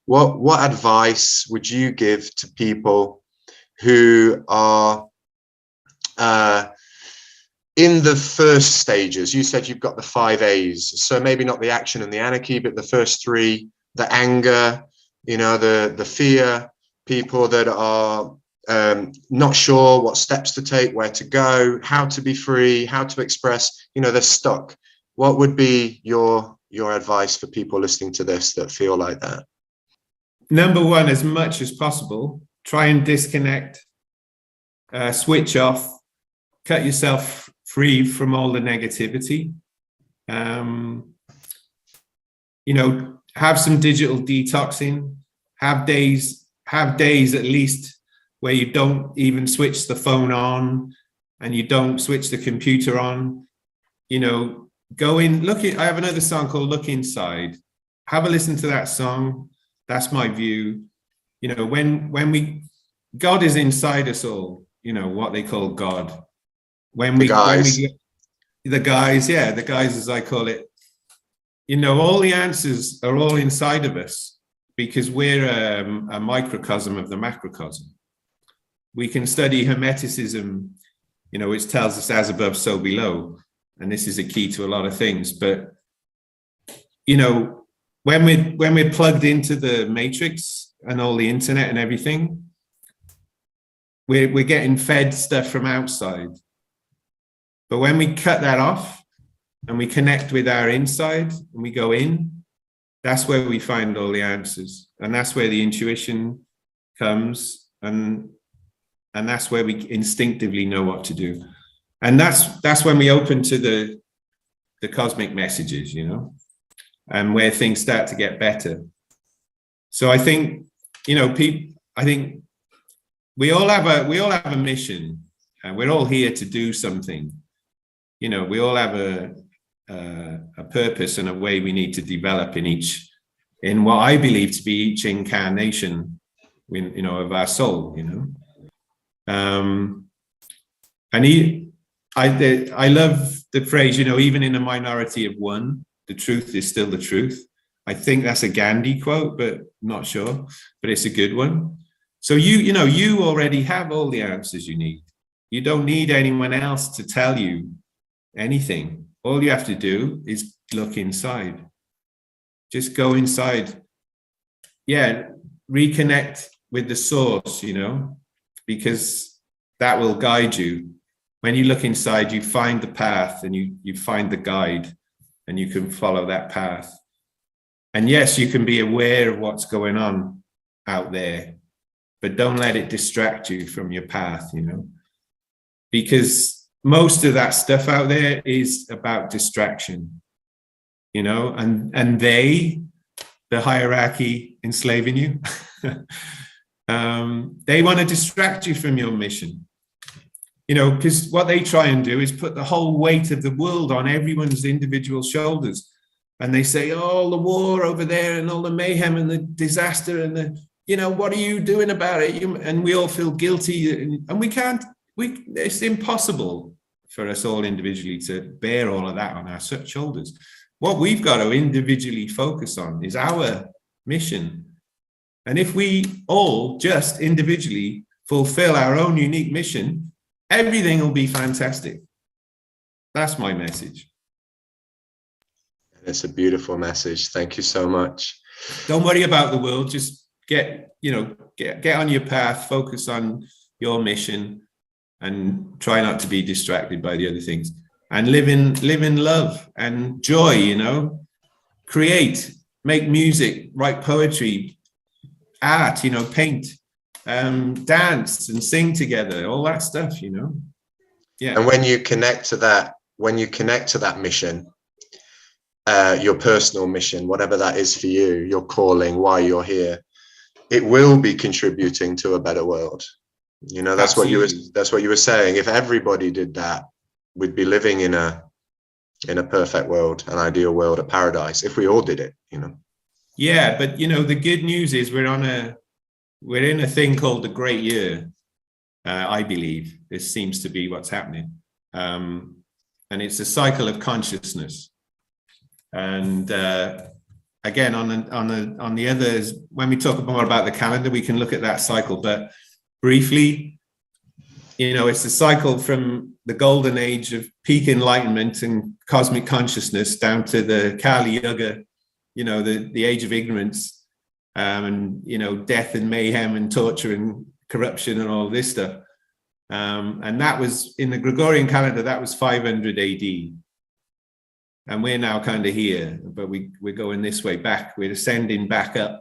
what advice would you give to people who are in the first stages? You said you've got the 5 A's, so maybe not the action and the anarchy, but the first 3, the anger, the fear, people that are not sure what steps to take, where to go, how to be free, how to express, they're stuck. What would be your advice for people listening to this that feel like that? Number one, as much as possible, try and disconnect, switch off, cut yourself free from all the negativity. Have some digital detoxing, have days at least where you don't even switch the phone on and you don't switch the computer on. Go in, I have another song called Look Inside. Have a listen to that song. That's my view. God is inside us all, what they call God. The guys, as I call it, all the answers are all inside of us because we're a microcosm of the macrocosm. We can study Hermeticism, which tells us as above, so below. And this is a key to a lot of things. But, when we're plugged into the matrix and all the internet and everything, we're getting fed stuff from outside. But when we cut that off and we connect with our inside and we go in, that's where we find all the answers. And that's where the intuition comes. And that's where we instinctively know what to do. And that's when we open to the cosmic messages, and where things start to get better. So I think, I think we all have a mission, and we're all here to do something. We all have a purpose and a way we need to develop in what I believe to be each incarnation, of our soul. I love the phrase, even in a minority of one, the truth is still the truth. I think that's a Gandhi quote, but not sure, but it's a good one. So you already have all the answers you need. You don't need anyone else to tell you anything. All you have to do is look inside. Just go inside. Yeah, reconnect with the source, because that will guide you. When you look inside, you find the path and you find the guide, and you can follow that path. And yes, you can be aware of what's going on out there, but don't let it distract you from your path, because most of that stuff out there is about distraction, and the hierarchy enslaving you, they want to distract you from your mission, because what they try and do is put the whole weight of the world on everyone's individual shoulders. And they say, oh, the war over there and all the mayhem and the disaster and what are you doing about it? And we all feel guilty, and it's impossible for us all individually to bear all of that on our shoulders. What we've got to individually focus on is our mission. And if we all just individually fulfill our own unique mission, everything will be fantastic. That's my message. It's a beautiful message. Thank you so much. Don't worry about the world. Just get on your path, focus on your mission, and try not to be distracted by the other things. And live in love and joy, create, make music, write poetry, art, paint, dance and sing together, all that stuff, Yeah. And when you connect to that mission, your personal mission, whatever that is for you, your calling, why you're here, it will be contributing to a better world. That's Absolutely. That's what you were saying. If everybody did that, we'd be living in a perfect world, an ideal world, a paradise, if we all did it, Yeah, but the good news is we're in a thing called the Great Year. I believe this seems to be what's happening. And it's a cycle of consciousness. And again, on the others, when we talk more about the calendar, we can look at that cycle. But briefly, it's a cycle from the golden age of peak enlightenment and cosmic consciousness down to the Kali Yuga, the age of ignorance, and death and mayhem and torture and corruption and all this stuff. And that was in the Gregorian calendar. That was 500 AD. And we're now kind of here, but we're going this way back. We're ascending back up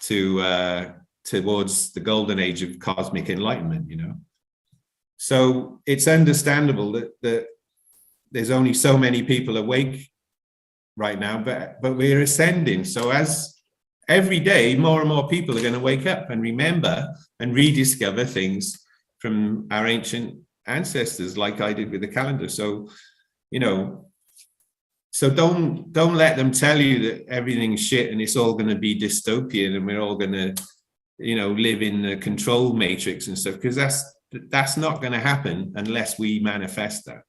to towards the golden age of cosmic enlightenment, So it's understandable that there's only so many people awake right now, but we're ascending. So as every day, more and more people are going to wake up and remember and rediscover things from our ancient ancestors, like I did with the calendar. So, So don't let them tell you that everything's shit and it's all going to be dystopian and we're all going to, live in the control matrix and stuff, because that's not going to happen unless we manifest that,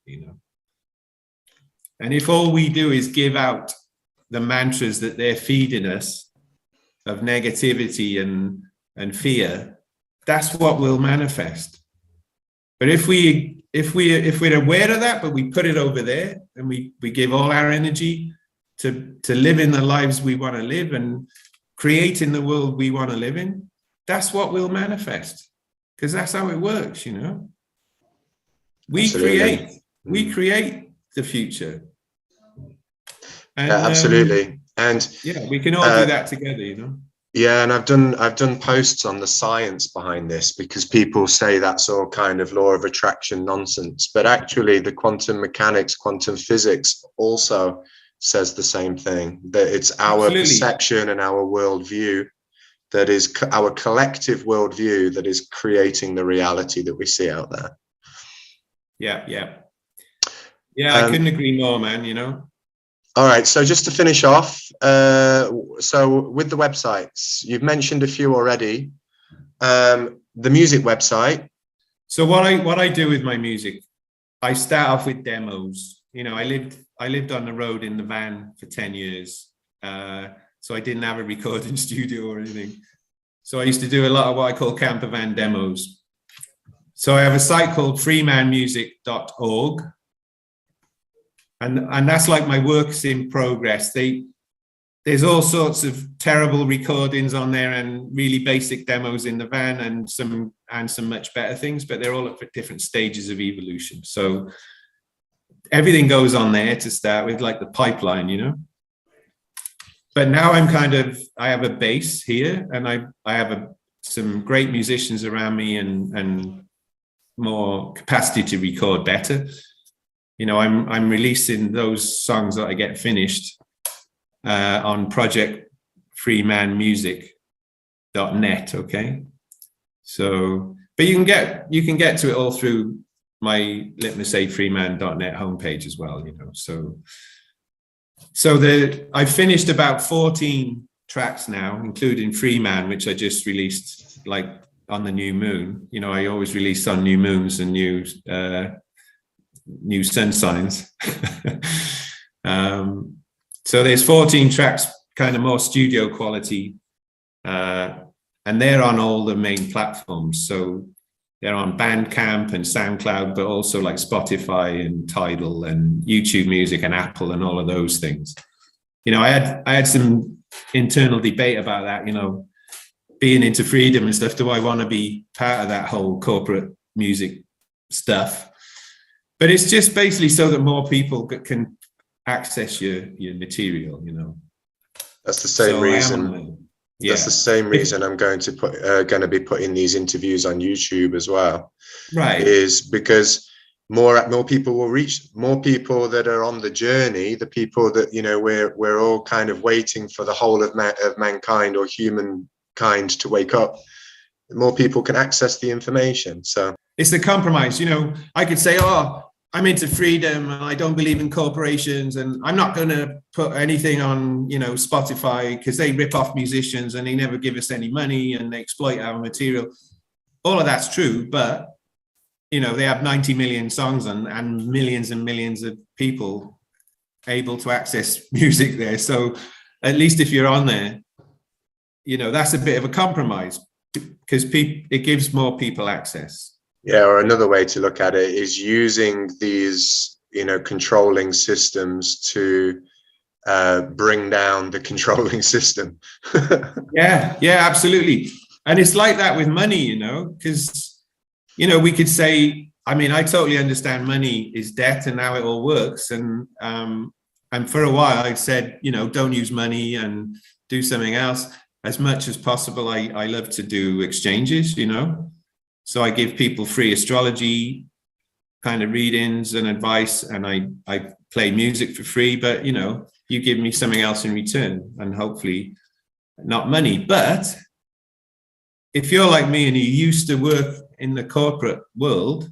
And if all we do is give out the mantras that they're feeding us of negativity and fear, that's what will manifest. But if we're aware of that, but we put it over there and we give all our energy to live in the lives we want to live and create in the world we want to live in, that's what will manifest, because that's how it works, We create the future. And, yeah, absolutely. And we can all do that together, Yeah, and I've done posts on the science behind this, because people say that's all kind of law of attraction nonsense, but actually the quantum mechanics, quantum physics also says the same thing, that it's our Absolutely. Perception and our worldview that is our collective worldview that is creating the reality that we see out there. Yeah, I couldn't agree more, man, All right, so just to finish off, so with the websites, you've mentioned a few already. The music website. So what I do with my music I start off with demos. You know, I lived on the road in the van for 10 years. So I didn't have a recording studio or anything. So I used to do a lot of what I call camper van demos. So I have a site called freemanmusic.org. And that's like my works in progress. There's all sorts of terrible recordings on there and really basic demos in the van and some much better things, but they're all at different stages of evolution. So everything goes on there to start with, like the pipeline, you know. But now I have a base here, and I have some great musicians around me and more capacity to record better. You know, I'm releasing those songs that I get finished on project freemanmusic.net. Okay, so but you can get to it all through my freeman.net homepage as well. You know, so I finished about 14 tracks now, including Freeman, which I just released like on the new moon. You know, I always release on new moons and new sun signs. So there's 14 tracks, kind of more studio quality, and they're on all the main platforms. So they're on Bandcamp and SoundCloud, but also like Spotify and Tidal and YouTube Music and Apple and all of those things. You know, I had some internal debate about that, you know, being into freedom and stuff. Do I want to be part of that whole corporate music stuff? But it's just basically so that more people can access your material, you know. That's the same reason. Yeah. That's the same reason I'm going to be putting these interviews on YouTube as well. Right. Is because more people will reach more people that are on the journey, the people that, you know, we're all kind of waiting for the whole of mankind or humankind to wake up. More people can access the information. So it's the compromise. You know, I could say, oh, I'm into freedom and I don't believe in corporations and I'm not going to put anything on, you know, Spotify because they rip off musicians and they never give us any money and they exploit our material. All of that's true, but, you know, they have 90 million songs and millions of people able to access music there. So at least if you're on there, you know, that's a bit of a compromise because it gives more people access. Yeah, or another way to look at it is using these, you know, controlling systems to bring down the controlling system. Yeah, absolutely. And it's like that with money, you know, because, you know, we could say, I mean, I totally understand money is debt and how it all works. And for a while I said, you know, don't use money and do something else. As much as possible, I love to do exchanges, you know. So I give people free astrology kind of readings and advice, and I play music for free, but, you know, you give me something else in return and hopefully not money. But if you're like me and you used to work in the corporate world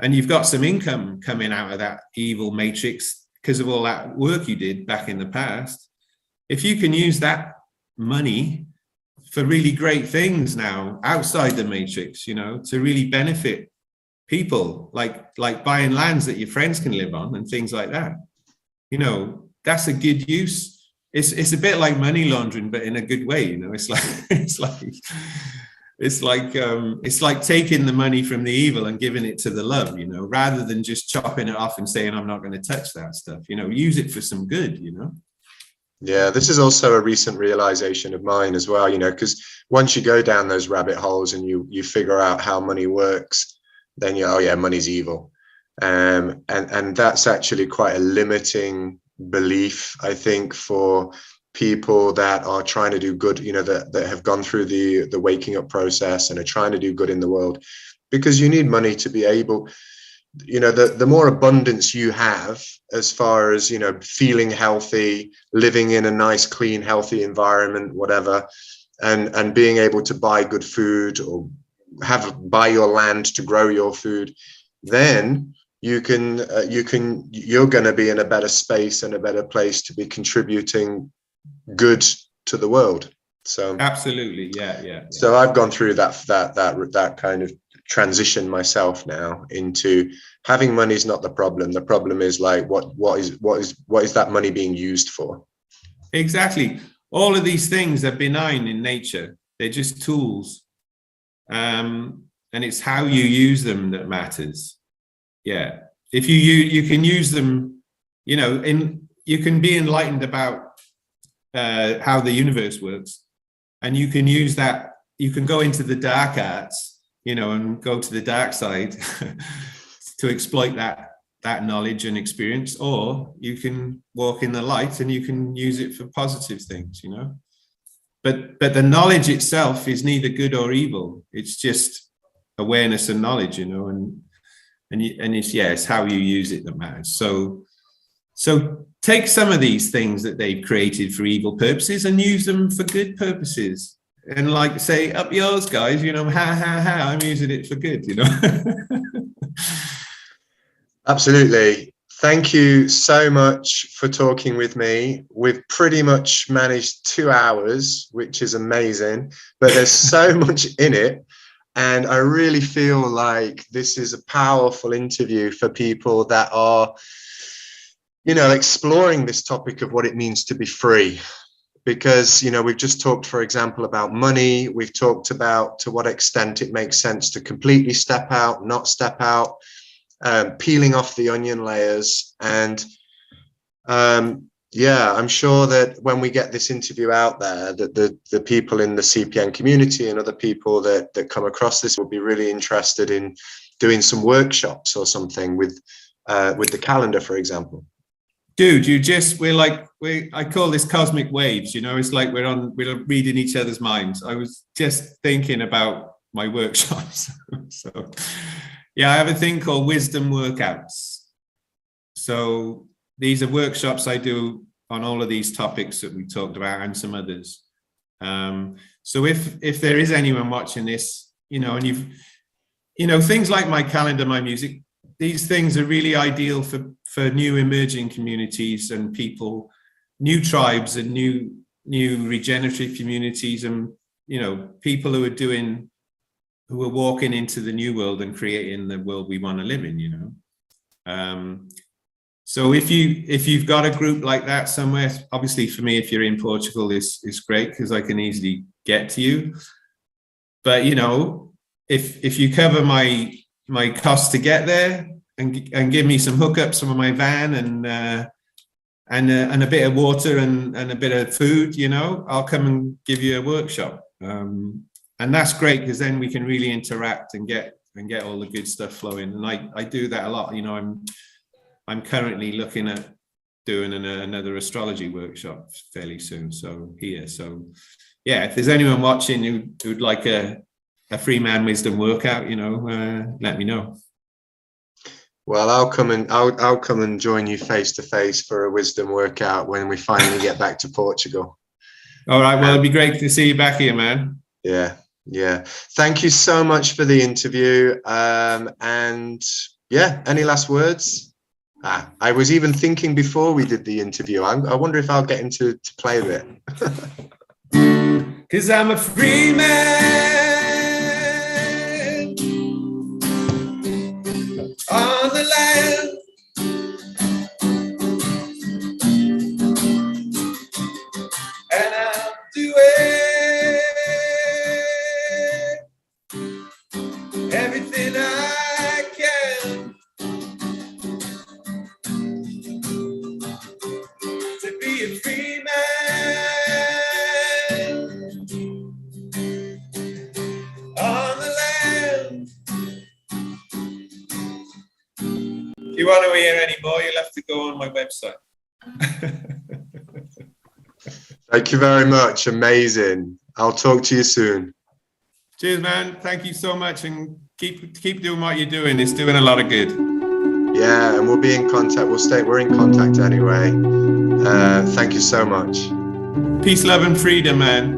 and you've got some income coming out of that evil matrix because of all that work you did back in the past, if you can use that money for really great things now outside the matrix, you know, to really benefit people, like buying lands that your friends can live on and things like that, you know, that's a good use. It's a bit like money laundering, but in a good way, you know. It's like taking the money from the evil and giving it to the love, you know, rather than just chopping it off and saying I'm not going to touch that stuff, you know. Use it for some good, you know. Yeah, this is also a recent realization of mine as well, you know, because once you go down those rabbit holes and you figure out how money works, then you, oh yeah, money's evil. And that's actually quite a limiting belief, I think, for people that are trying to do good, you know, that have gone through the waking up process and are trying to do good in the world, because you need money to be able, you know, the more abundance you have as far as, you know, feeling healthy, living in a nice, clean, healthy environment, whatever, and being able to buy good food or buy your land to grow your food, then you're going to be in a better space and a better place to be contributing good to the world. So absolutely, yeah. So I've gone through that kind of transition myself now into having money is not the problem. The problem is like what is that money being used for? Exactly. All of these things are benign in nature. They're just tools. And it's how you use them that matters. Yeah. If you can use them, you know, you can be enlightened about how the universe works, and you can use that. You can go into the dark arts, you know, and go to the dark side to exploit that knowledge and experience, or you can walk in the light and you can use it for positive things, you know. But the knowledge itself is neither good or evil. It's just awareness and knowledge, you know, and it's how you use it that matters. So take some of these things that they've created for evil purposes and use them for good purposes. And like say, up yours, guys, you know, I'm using it for good, you know. Absolutely. Thank you so much for talking with me. We've pretty much managed 2 hours, which is amazing, but there's so much in it. And I really feel like this is a powerful interview for people that are, you know, exploring this topic of what it means to be free. Because, you know, we've just talked, for example, about money. We've talked about to what extent it makes sense to completely step out, not step out. Peeling off the onion layers. And yeah, I'm sure that when we get this interview out there, that the people in the CPN community and other people that come across this will be really interested in doing some workshops or something with the calendar, for example. Dude, I call this cosmic waves, you know. It's like we're reading each other's minds. I was just thinking about my workshops. So yeah, I have a thing called wisdom workouts. So these are workshops I do on all of these topics that we talked about and some others. So if there is anyone watching this, you know, and you know, things like my calendar, my music, these things are really ideal for new emerging communities and people, new tribes and new regenerative communities, and, you know, people who are walking into the new world and creating the world we want to live in, you know. So if you've got a group like that somewhere, obviously for me, if you're in Portugal, it's great because I can easily get to you. But, you know, if you cover my costs to get there and give me some hookups from my van and a bit of water and a bit of food, you know, I'll come and give you a workshop. And that's great because then we can really interact and get all the good stuff flowing. And I do that a lot. You know, I'm currently looking at doing another astrology workshop fairly soon. So yeah, if there's anyone watching who'd like a Freeman wisdom workout, you know, let me know. Well, I'll come and join you face to face for a wisdom workout when we finally get back to Portugal. All right. Well, it'd be great to see you back here, man. Yeah. Thank you so much for the interview. And yeah, any last words? I was even thinking before we did the interview, I wonder if I'll get into to play a bit. 'Cause I'm a free man on the land. And I'm doing everything I can to be a free man on the land. If you want to hear any more, you'll have to go on my website. Thank you very much. Amazing. I'll talk to you soon. Cheers, man. Thank you so much, and keep doing what you're doing. It's doing a lot of good. Yeah, and we'll be in contact. We're in contact anyway. Thank you so much. Peace, love, and freedom, man.